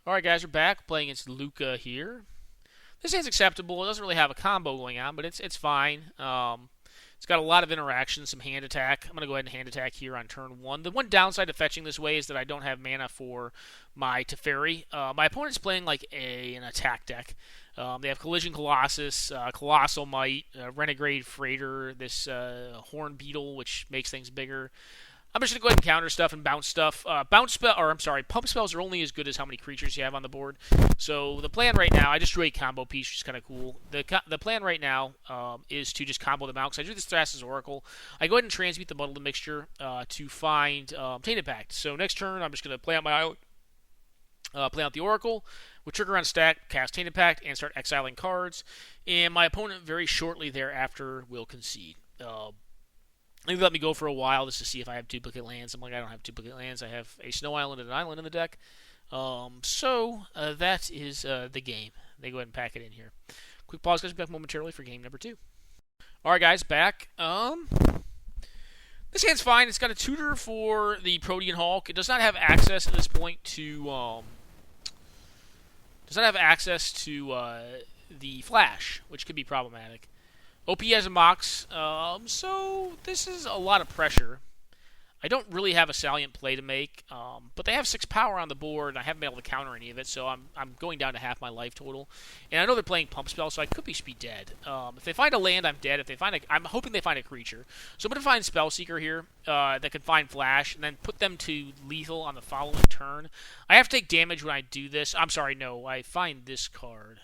All right, guys, we're back playing against Luca here. This hand's acceptable. It doesn't really have a combo going on, but it's fine. It's got a lot of interaction, some hand attack. I'm going to go ahead and hand attack here on turn 1. The one downside of fetching this way is that I don't have mana for my Teferi. My opponent's playing like an attack deck. They have Collision Colossus, Colossal Might, Renegade Freighter, this Horn Beetle, which makes things bigger. I'm just going to go ahead and counter stuff and bounce stuff. Pump spells are only as good as how many creatures you have on the board. So the plan right now, I just drew a combo piece, which is kind of cool. The plan right now is to just combo them out. Because I drew this Thassa's Oracle. I go ahead and transmute the Muddled Mixture to find Tainted Pact. So next turn, I'm just going to play out my island, play out the Oracle, with trigger on stack, cast Tainted Pact, and start exiling cards. And my opponent very shortly thereafter will concede. They let me go for a while just to see if I have duplicate lands. I'm like, I don't have duplicate lands. I have a Snow Island and an island in the deck. That is the game. They go ahead and pack it in here. Quick pause, guys. We'll be back momentarily for game number 2. All right, guys, back. This hand's fine. It's got a tutor for the Protean Hulk. It does not have access at this point to the Flash, which could be problematic. OP has a Mox, so this is a lot of pressure. I don't really have a salient play to make, but they have 6 power on the board, and I haven't been able to counter any of it, so I'm going down to half my life total. And I know they're playing Pump Spell, so I could be dead. If they find a land, I'm dead. I'm hoping they find a creature. So I'm going to find Spellseeker here that can find Flash, and then put them to lethal on the following turn. I have to take damage when I do this. I'm sorry, no, I find this card.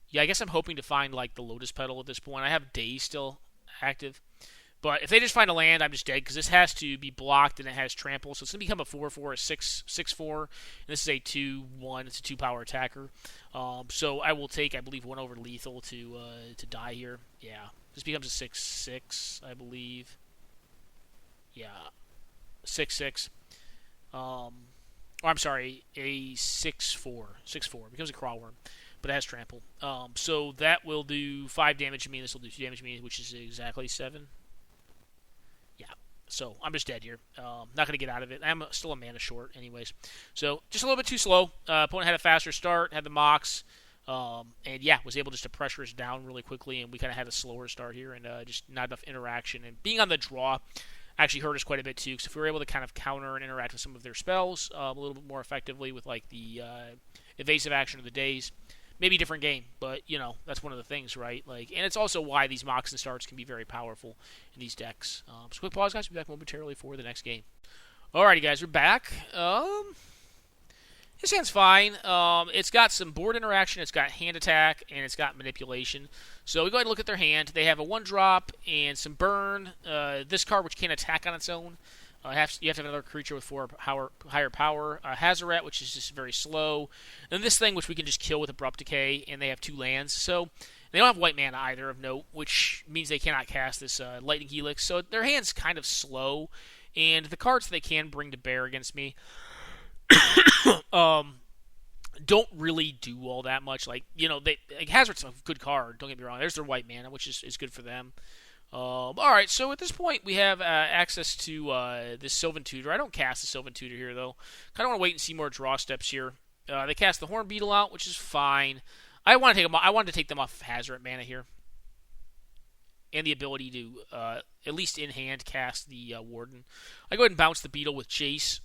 Yeah, I guess I'm hoping to find, like, the Lotus Petal at this point. I have Daze still active. But if they just find a land, I'm just dead, because this has to be blocked, and it has trample. So it's going to become a 4/4, a 6/4, and this is a 2/1. It's a 2-power attacker. So I will take, I believe, 1 over lethal to die here. Yeah, this becomes a 6/6, I believe. Yeah, 6/6. Or I'm sorry, a 6/4. 6/4. It becomes a crawworm, but it has trample. So that will do 5 damage to me. This will do 2 damage to me, which is exactly 7. Yeah, so I'm just dead here. Not going to get out of it. I'm still a mana short anyways. So just a little bit too slow. Opponent had a faster start, had the Mox, and yeah, was able just to pressure us down really quickly, and we kind of had a slower start here, and just not enough interaction. And being on the draw actually hurt us quite a bit too, because if we were able to kind of counter and interact with some of their spells a little bit more effectively with like the evasive action of the Daze, maybe a different game, but, you know, that's one of the things, right? Like, and it's also why these Mox and starts can be very powerful in these decks. So quick pause, guys. We'll be back momentarily for the next game. Alrighty, guys. We're back. This hand's fine. It's got some board interaction, it's got hand attack, and it's got manipulation. So we go ahead and look at their hand. They have a 1-drop and some burn. This card, which can't attack on its own. You have to have another creature with 4 higher power. Hazaret, which is just very slow. And this thing, which we can just kill with Abrupt Decay, and they have 2 lands. So they don't have white mana either of note, which means they cannot cast this Lightning Helix. So their hand's kind of slow. And the cards that they can bring to bear against me don't really do all that much. Like, you know, Hazaret's a good card, don't get me wrong. There's their white mana, which is good for them. Alright, so at this point we have access to this Sylvan Tutor. I don't cast the Sylvan Tutor here, though. Kind of want to wait and see more draw steps here. They cast the Horn Beetle out, which is fine. I wanted to take them off Hazaret mana here. And the ability to, at least in hand, cast the Warden. I go ahead and bounce the Beetle with Jace,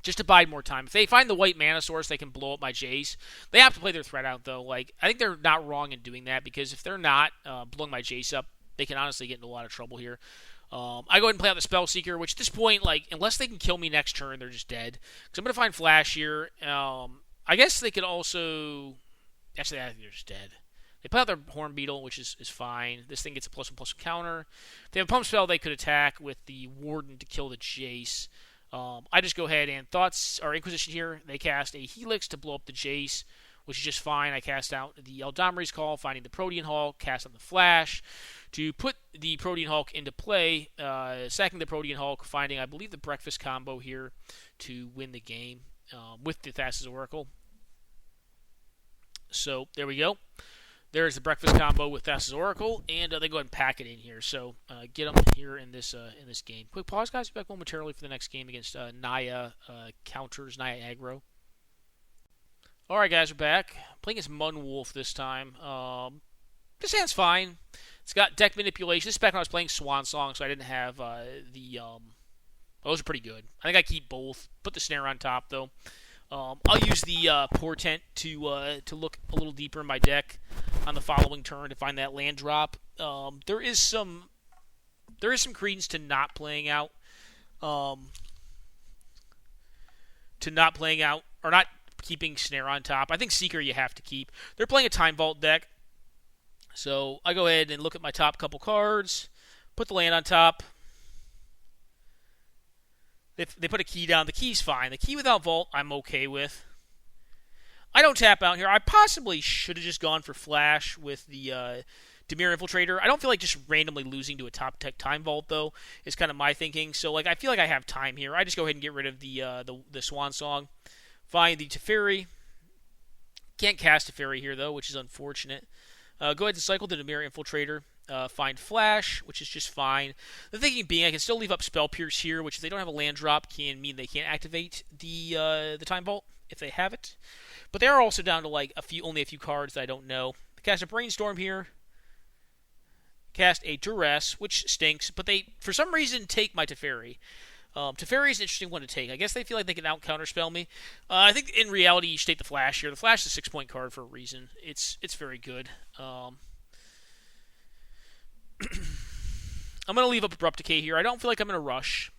just to bide more time. If they find the white mana source, they can blow up my Jace. They have to play their threat out, though. Like, I think they're not wrong in doing that, because if they're not blowing my Jace up, they can honestly get into a lot of trouble here. I go ahead and play out the Spellseeker, which at this point, like, unless they can kill me next turn, they're just dead. Because I'm going to find Flash here. I guess they could also... Actually, I think they're just dead. They play out their Horn Beetle, which is fine. This thing gets a +1/+1 counter. If they have a Pump Spell, they could attack with the Warden to kill the Jace. I just go ahead and Inquisition here. They cast a Helix to blow up the Jace, which is just fine. I cast out the Eldamri's Call, finding the Protean Hulk, cast on the Flash to put the Protean Hulk into play, sacking the Protean Hulk, finding, I believe, the Breakfast combo here to win the game with the Thassa's Oracle. So there we go. There's the Breakfast combo with Thassa's Oracle, and they go ahead and pack it in here. So get them here in this game. Quick pause, guys. Be back momentarily for the next game against Naya counters, Naya aggro. Alright, guys, we're back. Playing as Munwolf this time. This hand's fine. It's got deck manipulation. This is back when I was playing Swan Song, so I didn't have those are pretty good. I think I keep both. Put the snare on top, though. I'll use the Portent to look a little deeper in my deck on the following turn to find that land drop. There is some credence to not playing out. Or not keeping snare on top. I think Seeker you have to keep. They're playing a Time Vault deck. So I go ahead and look at my top couple cards, put the land on top. They put a key down. The key's fine. The key without Vault I'm okay with. I don't tap out here. I possibly should have just gone for Flash with the Dimir Infiltrator. I don't feel like just randomly losing to a top tech Time Vault, though, is kind of my thinking. So, like, I feel like I have time here. I just go ahead and get rid of the Swan Song. Find the Teferi. Can't cast Teferi here, though, which is unfortunate. Go ahead and cycle the Dimir Infiltrator. Find Flash, which is just fine. The thinking being, I can still leave up Spell Pierce here, which if they don't have a land drop can mean they can't activate the Time Vault if they have it. But they are also down to like only a few cards that I don't know. Cast a Brainstorm here. Cast a Duress, which stinks, but they for some reason take my Teferi. Teferi is an interesting one to take. I guess they feel like they can out-counterspell me. I think in reality you should take the Flash here. The Flash is a 6-point card for a reason. It's very good. I'm going to leave up Abrupt Decay here. I don't feel like I'm in a rush.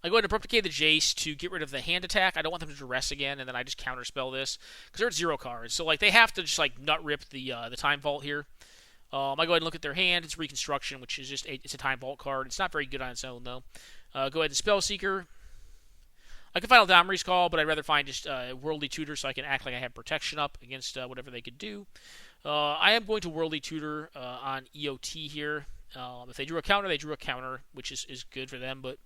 I go ahead and Abrupt Decay the Jace to get rid of the hand attack. I don't want them to duress again, and then I just counterspell this. Because they're at 0 cards. So like they have to just like nut rip the Time Vault here. I go ahead and look at their hand. It's Reconstruction, which is just it's a Time Vault card. It's not very good on its own, though. Go ahead and Spellseeker. I could Final Domry's Call, but I'd rather find just Worldly Tutor so I can act like I have protection up against whatever they could do. I am going to Worldly Tutor on EOT here. If they drew a counter, they drew a counter, which is good for them, but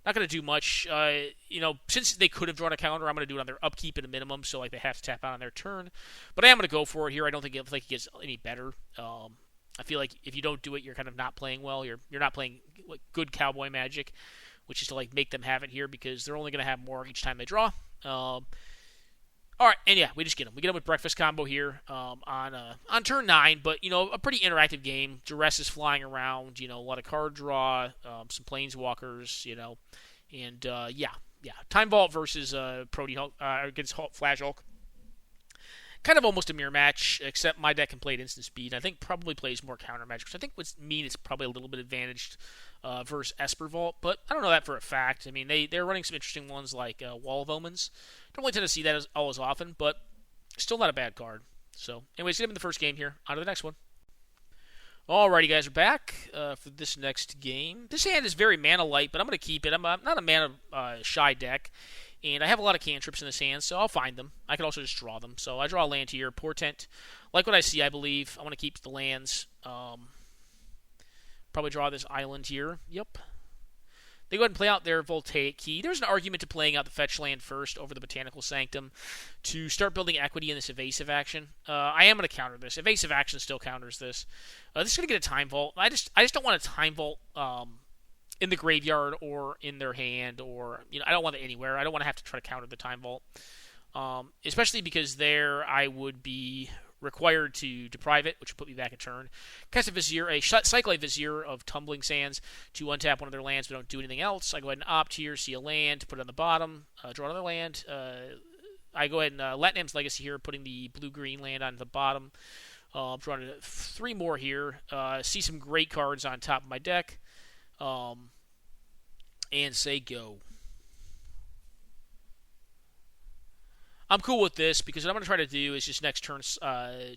not going to do much. Since they could have drawn a counter, I'm going to do it on their upkeep at a minimum, so like they have to tap out on their turn. But I am going to go for it here. I don't think it gets any better. I feel like if you don't do it, you're kind of not playing well. You're not playing like good cowboy magic, which is to like make them have it here because they're only going to have more each time they draw. All right, and yeah, we just get them. We get them with Breakfast Combo here on turn 9, but a pretty interactive game. Duress is flying around, a lot of card draw, some Planeswalkers, and yeah. Time Vault versus Prody Hulk against Flash Hulk. Kind of almost a mirror match, except my deck can play at instant speed. I think probably plays more counter magic, which I think would mean it's probably a little bit advantaged versus Esper Vault, but I don't know that for a fact. I mean, they're running some interesting ones like Wall of Omens. Don't really tend to see that as often, but still not a bad card. So, anyways, get him in the first game here. On to the next one. Alrighty, guys, we're back for this next game. This hand is very mana light, but I'm going to keep it. I'm not a mana shy deck. And I have a lot of cantrips in this hand, so I'll find them. I can also just draw them. So I draw a land here, Portent. Like what I see, I believe. I want to keep the lands. Probably draw this island here. Yep. They go ahead and play out their Voltaic Key. There's an argument to playing out the fetch land first over the Botanical Sanctum to start building equity in this evasive action. I am going to counter this. Evasive action still counters this. This is going to get a Time Vault. I just don't want a Time Vault in the graveyard or in their hand, or I don't want it anywhere. I don't want to have to try to counter the Time Vault, especially because there I would be required to deprive it, which would put me back a turn. Cast a Vizier, cycle a Vizier of Tumbling Sands to untap one of their lands, but don't do anything else. I go ahead and opt here, see a land, put it on the bottom, draw another land. I go ahead and Latinam's Legacy here, putting the blue-green land on the bottom. Drawing 3 more here. See some great cards on top of my deck. And say go. I'm cool with this because what I'm going to try to do is just next turn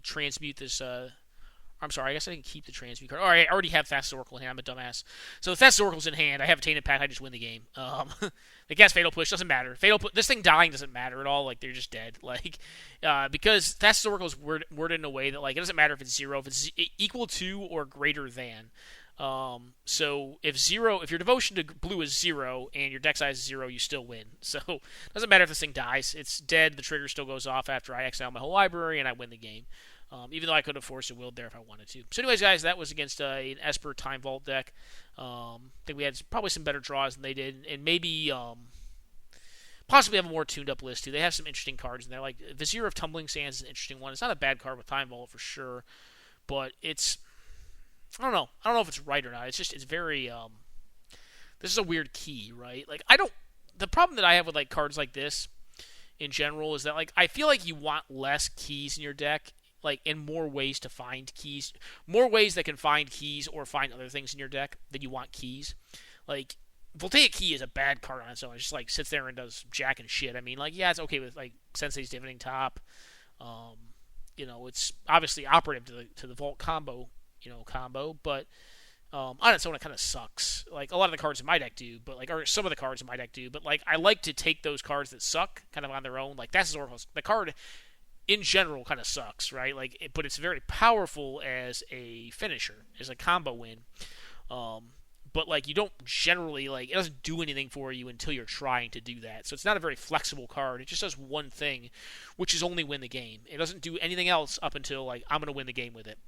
transmute this. I'm sorry, I guess I didn't keep the transmute card. All right, I already have Fastest Oracle in hand. I'm a dumbass. So if Fastest Oracle's in hand, I have a Tainted Pact, I just win the game. They cast Fatal Push, doesn't matter. This thing dying doesn't matter at all. Like, they're just dead. Like, because Fastest Oracle is worded in a way that, like, it doesn't matter if it's 0, if it's equal to or greater than. So if your devotion to blue is 0 and your deck size is 0, you still win. So it doesn't matter if this thing dies. It's dead. The trigger still goes off after I exile my whole library and I win the game. Even though I could have forced a Willed there if I wanted to. So anyways, guys, that was against an Esper Time Vault deck. I think we had probably some better draws than they did, and maybe possibly have a more tuned up list too. They have some interesting cards in there. Like Vizier of Tumbling Sands is an interesting one. It's not a bad card with Time Vault for sure, but it's I don't know if it's right or not. It's very this is a weird key, right? Like the problem that I have with like cards like this in general is that like I feel like you want less keys in your deck, like in more ways to find keys, more ways that can find keys or find other things in your deck than you want keys. Like Voltaic Key is a bad card on its own. It just like sits there and does jack and shit. I mean, like yeah, it's okay with like Sensei's Divining Top. It's obviously operative to the Vault combo. But on its own it kind of sucks. Like a lot of the cards in my deck do, or some of the cards in my deck do. But like I like to take those cards that suck kind of on their own. Like that's Oracle's the card in general kind of sucks, right? But it's very powerful as a finisher, as a combo win. But like you don't generally it doesn't do anything for you until you're trying to do that. So it's not a very flexible card. It just does one thing, which is only win the game. It doesn't do anything else up until I'm going to win the game with it.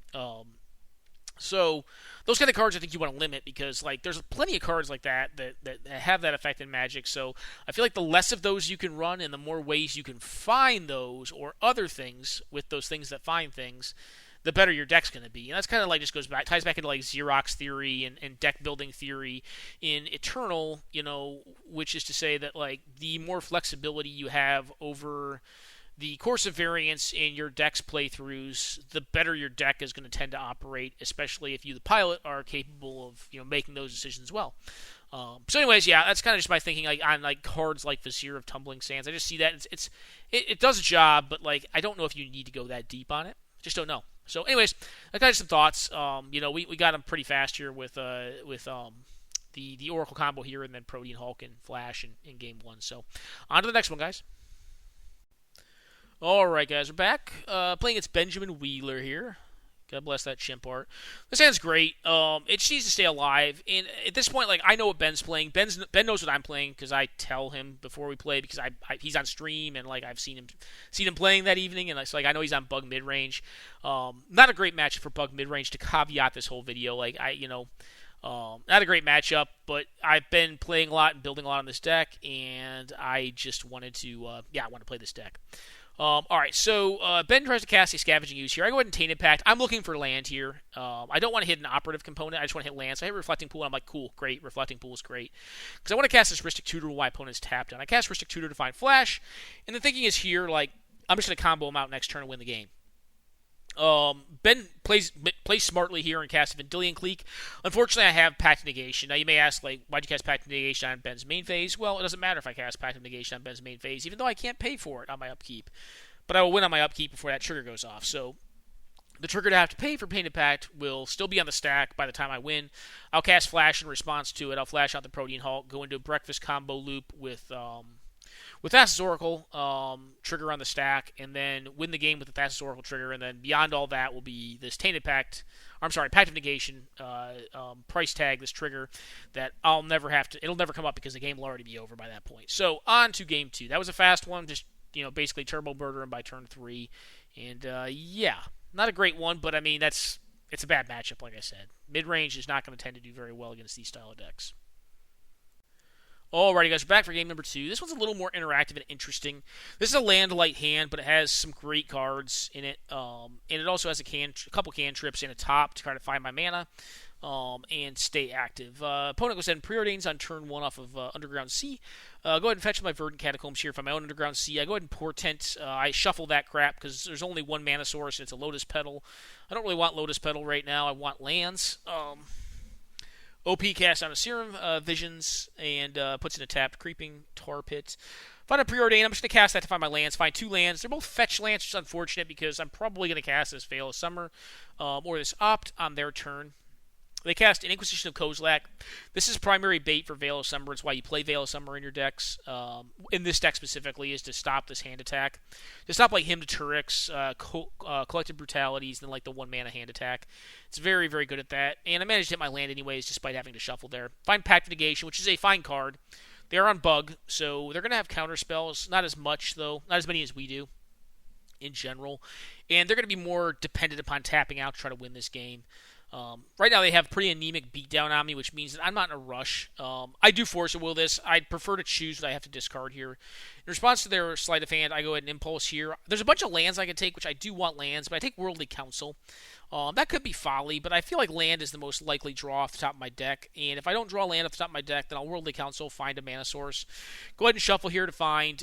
So those kind of cards I think you want to limit because there's plenty of cards like that have that effect in Magic. So I feel like the less of those you can run and the more ways you can find those or other things with those things that find things, the better your deck's going to be. And that's kind of just ties back into Xerox theory and deck building theory in Eternal, which is to say that the more flexibility you have over the course of variance in your deck's playthroughs, the better your deck is going to tend to operate, especially if you, the pilot, are capable of making those decisions well. So anyways, yeah, that's kind of just my thinking on cards like Vizier of Tumbling Sands. I just see that it does a job, but I don't know if you need to go that deep on it. Just don't know. So anyways, I got some thoughts. We got them pretty fast here with the Oracle combo here, and then Protean Hulk and Flash in game one. So on to the next one, guys. All right, guys, we're back. Playing against Benjamin Wheeler here. God bless that chimp art. This hand's great. It just needs to stay alive. And at this point, I know what Ben's playing. Ben knows what I'm playing because I tell him before we play because he's on stream and I've seen him playing that evening, and it's I know he's on Bug mid range. Not a great matchup for Bug mid range to caveat this whole video. Not a great matchup, but I've been playing a lot and building a lot on this deck, and I just wanted to I want to play this deck. Alright, so Ben tries to cast a Scavenging Ooze here. I go ahead and Tainted Pact. I'm looking for land here. I don't want to hit an operative component. I just want to hit land. So I hit Reflecting Pool, and I'm like, cool, great. Reflecting Pool is great. Because I want to cast this Rhystic Tutor while my opponent's tapped. And I cast Rhystic Tutor to find Flash. And the thinking is here, I'm just going to combo him out next turn and win the game. Ben plays smartly here and casts Vendilion Clique. Unfortunately, I have Pact of Negation. Now, you may ask, why'd you cast Pact of Negation on Ben's main phase? Well, it doesn't matter if I cast Pact of Negation on Ben's main phase, even though I can't pay for it on my upkeep. But I will win on my upkeep before that trigger goes off. So the trigger to have to pay for Painted Pact will still be on the stack by the time I win. I'll cast Flash in response to it. I'll flash out the Protean Hulk, go into a Breakfast combo loop with Thassa's Oracle, trigger on the stack, and then win the game with the Thassa's Oracle trigger, and then beyond all that will be this Pact of Negation, price tag, this trigger, that I'll never have to, it'll never come up because the game will already be over by that point. So, on to game 2. That was a fast one, just, basically turbo murder him by turn 3, and, not a great one, but, it's a bad matchup, like I said. Mid-range is not going to tend to do very well against these style of decks. Alrighty, guys, we're back for game number 2. This one's a little more interactive and interesting. This is a land-light hand, but it has some great cards in it. And it also has a couple cantrips and a top to try to find my mana and stay active. Opponent goes ahead and preordains on turn 1 off of Underground Sea. Go ahead and fetch my Verdant Catacombs here from my own Underground Sea. I go ahead and Portent. I shuffle that crap because there's only one mana source, and it's a Lotus Petal. I don't really want Lotus Petal right now. I want lands. OP cast on a Serum Visions and puts in a tapped Creeping Tar Pit. Find a Preordain. I'm just going to cast that to find my lands. Find 2 lands. They're both fetch lands, which is unfortunate because I'm probably going to cast this Veil of Summer or this Opt on their turn. They cast an Inquisition of Kozilek. This is primary bait for Veil of Summer. It's why you play Veil of Summer in your decks. In this deck specifically, is to stop this hand attack. To stop Hymn to Turix, Collected Brutalities, and then the 1-mana hand attack. It's very, very good at that. And I managed to hit my land anyways, despite having to shuffle there. Find Pact of Negation, which is a fine card. They are on Bug, so they're going to have counter spells. Not as much, though. Not as many as we do, in general. And they're going to be more dependent upon tapping out to try to win this game. Right now they have pretty anemic beatdown on me, which means that I'm not in a rush. I do Force of Will this. I'd prefer to choose what I have to discard here. In response to their Sleight of Hand, I go ahead and Impulse here. There's a bunch of lands I could take, which I do want lands, but I take Worldly Council. That could be folly, but I feel like land is the most likely draw off the top of my deck. And if I don't draw land off the top of my deck, then I'll Worldly Council, find a mana source. Go ahead and shuffle here to find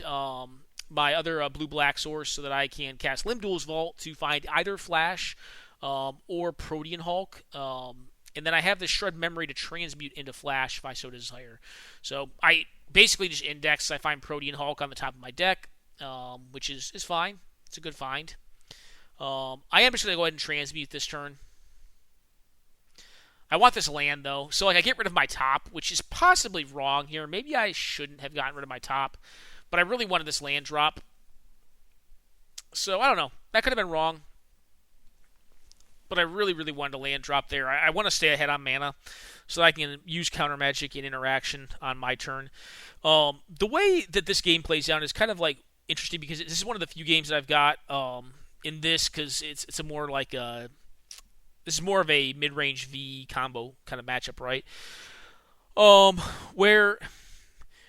my other blue-black source so that I can cast Limb Duel's Vault to find either Flash or Protean Hulk. And then I have this Shred Memory to transmute into Flash if I so desire. So I basically just index. I find Protean Hulk on the top of my deck, which is fine. It's a good find. I am just going to go ahead and transmute this turn. I want this land, though. So I get rid of my top, which is possibly wrong here. Maybe I shouldn't have gotten rid of my top. But I really wanted this land drop. So I don't know. That could have been wrong, but I really, really wanted to land drop there. I want to stay ahead on mana so that I can use counter magic in interaction on my turn. The way that this game plays out is kind of like interesting because this is one of the few games that I've got in this because it's a more like this is more of a mid-range V combo kind of matchup, right? Where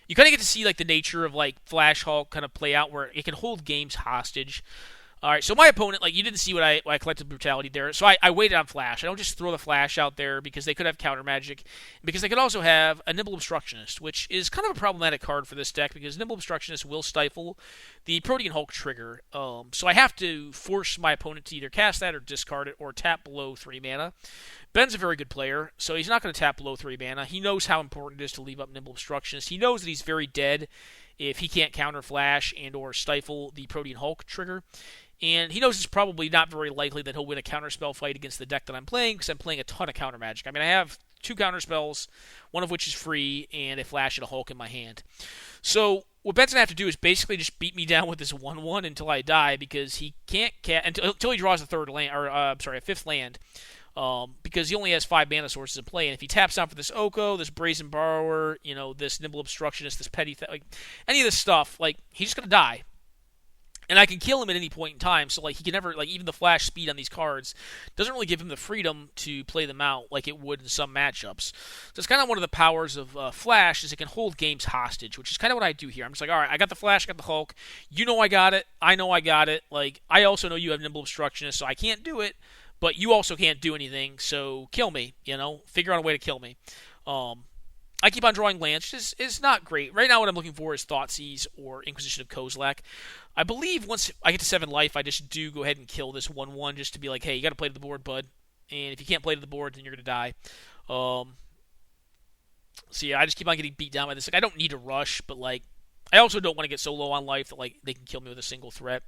you kind of get to see like the nature of like Flash Hulk kind of play out, where it can hold games hostage. All right, so my opponent, like you didn't see what I collected brutality there, so I waited on Flash. I don't just throw the Flash out there because they could have counter magic, because they could also have a Nimble Obstructionist, which is kind of a problematic card for this deck because Nimble Obstructionist will stifle the Protean Hulk trigger. So I have to force my opponent to either cast that or discard it or tap below 3 mana. Ben's a very good player, so he's not going to tap below 3 mana. He knows how important it is to leave up Nimble Obstructionist. He knows that he's very dead if he can't counter Flash and or stifle the Protean Hulk trigger. And he knows it's probably not very likely that he'll win a counterspell fight against the deck that I'm playing because I'm playing a ton of counter magic. I mean, I have 2 counterspells, one of which is free, and a Flash and a Hulk in my hand. So what Ben's going to have to do is basically just beat me down with this 1/1 until I die because he can't until he draws a third land, or a 5th land. Because he only has 5 mana sources in play, and if he taps down for this Oko, this Brazen Borrower, this Nimble Obstructionist, this Petty, like any of this stuff, like he's just gonna die. And I can kill him at any point in time, so like he can never, like even the flash speed on these cards doesn't really give him the freedom to play them out like it would in some matchups. So it's kind of one of the powers of Flash is it can hold games hostage, which is kind of what I do here. I'm just like, all right, I got the Flash, I got the Hulk. You know I got it. I know I got it. Like I also know you have Nimble Obstructionist, so I can't do it. But you also can't do anything, so kill me. Figure out a way to kill me. I keep on drawing lands, which is not great. Right now what I'm looking for is Thoughtseize or Inquisition of Kozilek. I believe once I get to 7 life, I just do go ahead and kill this 1/1 just to be like, hey, you got to play to the board, bud. And if you can't play to the board, then you're going to die. So yeah, I just keep on getting beat down by this. Like, I don't need to rush, but like I also don't want to get so low on life that like they can kill me with a single threat.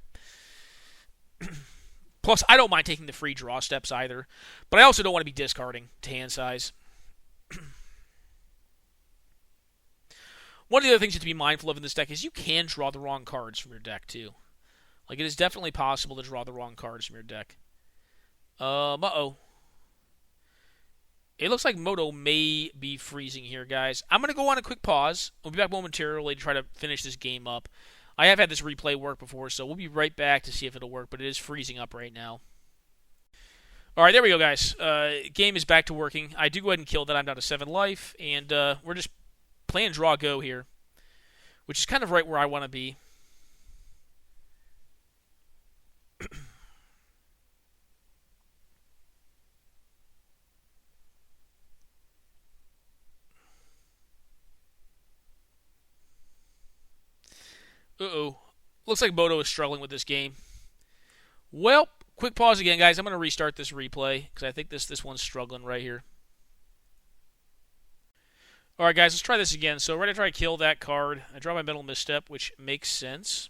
Plus, I don't mind taking the free draw steps either, but I also don't want to be discarding to hand size. One of the other things you have to be mindful of in this deck is you can draw the wrong cards from your deck, too. Like, it is definitely possible to draw the wrong cards from your deck. Uh-oh. It looks like Moto may be freezing here, guys. I'm going to go on a quick pause. We'll be back momentarily to try to finish this game up. I have had this replay work before, so we'll be right back to see if it'll work, but it is freezing up right now. All right, there we go, guys. Game is back to working. I do go ahead and kill that. I'm down to 7 life, and we're just playing draw go here, which is kind of right where I want to be. Uh-oh. Looks like Moto is struggling with this game. Well, quick pause again, guys. I'm going to restart this replay because I think this one's struggling right here. All right, guys, let's try this again. So right after I kill that card, I draw my Mental Misstep, which makes sense.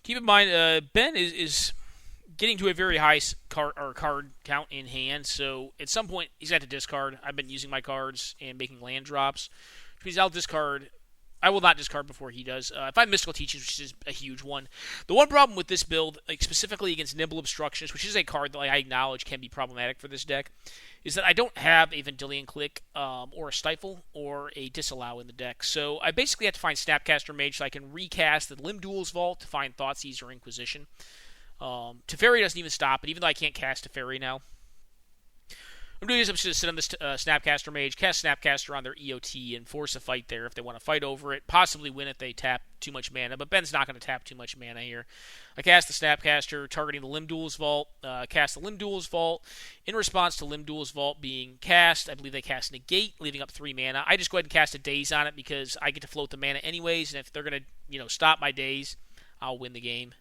Keep in mind, Ben is getting to a very high card count in hand, so at some point he's got to discard. I've been using my cards and making land drops, which means I'll discard. I will not discard before he does. If I have Mystical Teachings, which is a huge one. The one problem with this build, like specifically against Nimble Obstructionist, which is a card that I acknowledge can be problematic for this deck, is that I don't have a Vendilion Click or a Stifle or a Disallow in the deck. So I basically have to find Snapcaster Mage so I can recast the Limb Duel's Vault to find Thoughtseize or Inquisition. Teferi doesn't even stop it, even though I can't cast Teferi now. I'm doing this. I'm just going to sit on this Snapcaster Mage, cast Snapcaster on their EOT, and force a fight there if they want to fight over it. Possibly win if they tap too much mana, but Ben's not going to tap too much mana here. I cast the Snapcaster, targeting the Limb Duel's Vault. Cast the Limb Duel's Vault. In response to Limb Duel's Vault being cast, I believe they cast Negate, leaving up 3 mana. I just go ahead and cast a Daze on it because I get to float the mana anyways, and if they're going to stop my Daze, I'll win the game.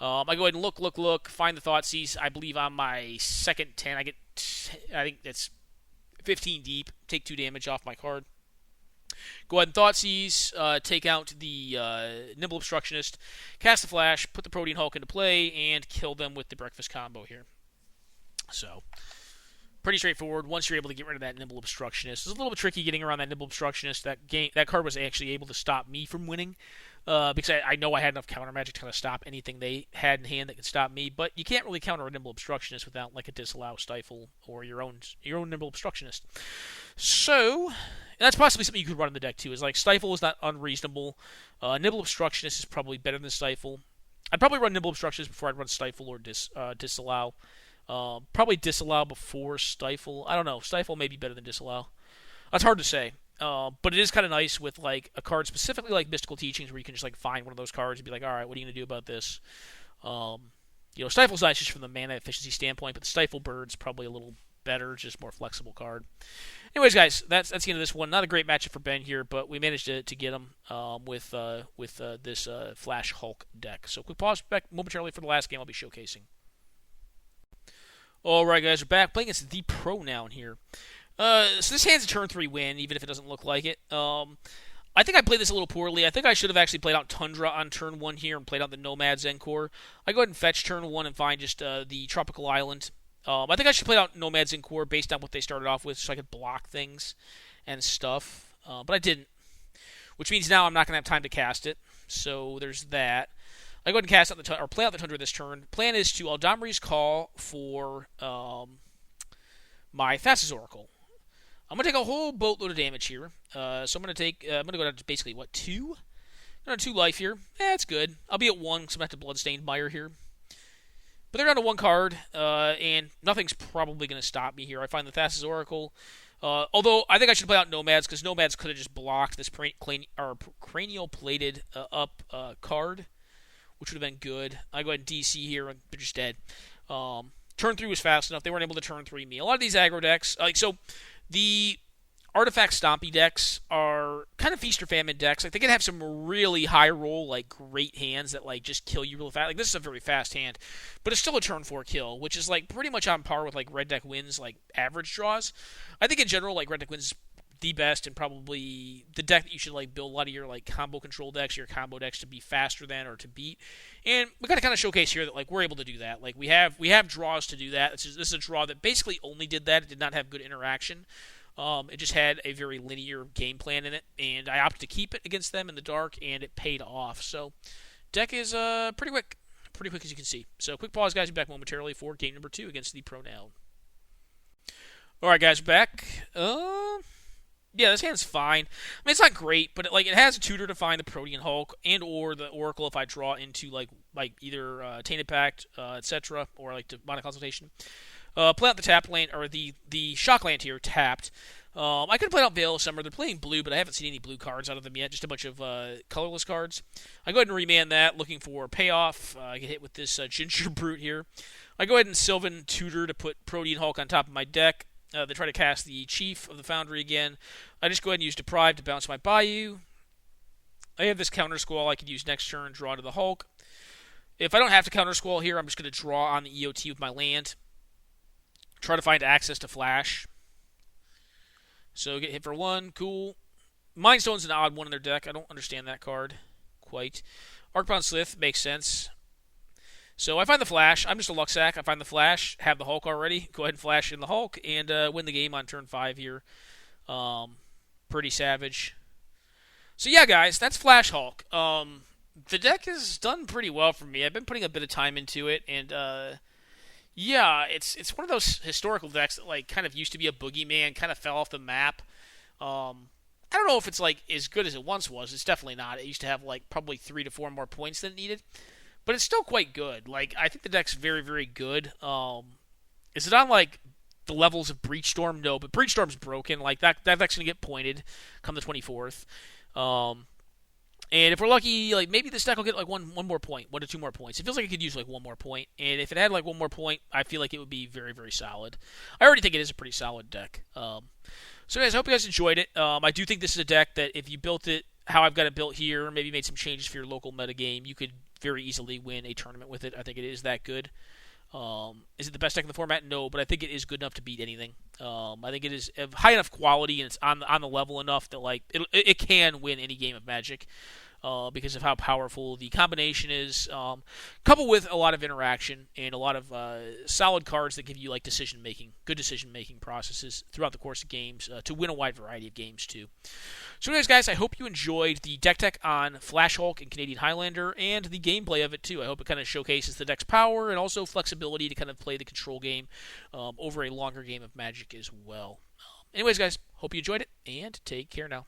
I go ahead and look, find the Thoughtseize. I believe on my second 10, I think that's 15 deep, take 2 damage off my card. Go ahead and Thoughtseize, take out the Nimble Obstructionist, cast the Flash, put the Protean Hulk into play, and kill them with the Breakfast combo here. So, Pretty straightforward. Once you're able to get rid of that Nimble Obstructionist, it's a little bit tricky getting around that Nimble Obstructionist. That card was actually able to stop me from winning. Because I know I had enough counter magic to kind of stop anything they had in hand that could stop me, but you can't really counter a Nimble Obstructionist without like a Disallow, Stifle, or your own Nimble Obstructionist. So that's possibly something you could run in the deck too. Is like Stifle is not unreasonable. Nimble Obstructionist is probably better than Stifle. I'd probably run Nimble Obstructionist before I'd run Stifle or Disallow. Probably Disallow before Stifle. I don't know. Stifle may be better than Disallow. That's hard to say. But it is kind of nice with like a card specifically like Mystical Teachings, where you can just like find one of those cards and be like, all right, what are you gonna do about this? Stifle's nice just from the mana efficiency standpoint, but the Stifle Bird's probably a little better, just more flexible card. Anyways, guys, that's the end of this one. Not a great matchup for Ben here, but we managed to get him with this Flash Hulk deck. So quick pause back momentarily for the last game I'll be showcasing. All right, guys, we're back playing against the Pronoun here. So this hand's a turn 3 win, even if it doesn't look like it. I think I played this a little poorly. I think I should have actually played out Tundra on turn 1 here and played out the Nomad Zenkor. I go ahead and fetch turn 1 and find just the Tropical Island. I think I should play out Nomad Zenkor based on what they started off with, so I could block things and stuff. But I didn't, which means now I'm not going to have time to cast it. So there's that. I go ahead and cast out or play out the Tundra this turn. Plan is to Aldamri's Call for my Thassa's Oracle. I'm going to take a whole boatload of damage here. So I'm going to go down to basically, 2? I'm down to 2 life here. That's good. I'll be at 1 because I'm going to have to Bloodstained Mire here. But they're down to 1 card, and nothing's probably going to stop me here. I find the Thassa's Oracle. Although, I think I should play out Nomads, because Nomads could have just blocked this Cranial-Plated up card, which would have been good. I go ahead and DC here, and they're just dead. Turn 3 was fast enough. They weren't able to turn 3 me. A lot of these aggro decks, the Artifact Stompy decks are kind of feast or famine decks. Like, they can have some really high roll, like, great hands that, like, just kill you real fast. Like, this is a very fast hand, but it's still a turn 4 kill, which is, like, pretty much on par with, like, Red Deck Wins, like, average draws. I think in general, like, Red Deck Wins is the best and probably the deck that you should, like, build a lot of your, like, combo control decks, your combo decks to be faster than or to beat. And we got to kind of showcase here that, like, we're able to do that. Like, we have draws to do that. This is a draw that basically only did that. It did not have good interaction. It just had a very linear game plan in it, and I opted to keep it against them in the dark, and it paid off. So, deck is pretty quick as you can see. So, quick pause, guys. Be back momentarily for game number 2 against the Pronoun. All right, guys, back. Yeah, this hand's fine. I mean, it's not great, but it has a tutor to find the Protean Hulk and or the Oracle if I draw into like either Tainted Pact, etc., or like Demonic Consultation. Play out the tap lane, or the shock land here, tapped. I could play out Veil of Summer. They're playing blue, but I haven't seen any blue cards out of them yet. Just a bunch of colorless cards. I go ahead and remand that, looking for payoff. I get hit with this Ginger Brute here. I go ahead and Sylvan Tutor to put Protean Hulk on top of my deck. They try to cast the Chief of the Foundry again. I just go ahead and use Deprive to bounce my Bayou. I have this Counter Squall I could use next turn, draw to the Hulk. If I don't have to Counter Squall here, I'm just going to draw on the EOT with my land. Try to find access to Flash. So get hit for 1, cool. Mindstone's an odd one in their deck. I don't understand that card quite. Arcbound Slith makes sense. So I find the Flash. I'm just a Luxac. I find the Flash, have the Hulk already. Go ahead and Flash in the Hulk and win the game on turn 5 here. Pretty savage. So yeah, guys, that's Flash Hulk. The deck has done pretty well for me. I've been putting a bit of time into it, and yeah, it's one of those historical decks that like kind of used to be a boogeyman, kind of fell off the map. I don't know if it's like as good as it once was. It's definitely not. It used to have like probably 3 to 4 more points than it needed. But it's still quite good. Like, I think the deck's very, very good. Is it on, like, the levels of Breachstorm? No, but Breachstorm's broken. Like, that deck's going to get pointed come the 24th. And if we're lucky, like, maybe this deck will get, like, one more point. 1 to 2 more points. It feels like it could use, like, 1 more point. And if it had, like, 1 more point, I feel like it would be very, very solid. I already think it is a pretty solid deck. So, guys, I hope you guys enjoyed it. I do think this is a deck that if you built it how I've got it built here, maybe made some changes for your local metagame, you could very easily win a tournament with it. I think it is that good. Is it the best deck in the format? No, but I think it is good enough to beat anything. I think it is of high enough quality and it's on the level enough that like it can win any game of Magic. because of how powerful the combination is, coupled with a lot of interaction and a lot of solid cards that give you like good decision making processes throughout the course of games to win a wide variety of games too. So anyways, guys, I hope you enjoyed the deck tech on Flash Hulk and Canadian Highlander and the gameplay of it too. I hope it kind of showcases the deck's power and also flexibility to kind of play the control game over a longer game of Magic as well. Anyways, guys, hope you enjoyed it, and take care now.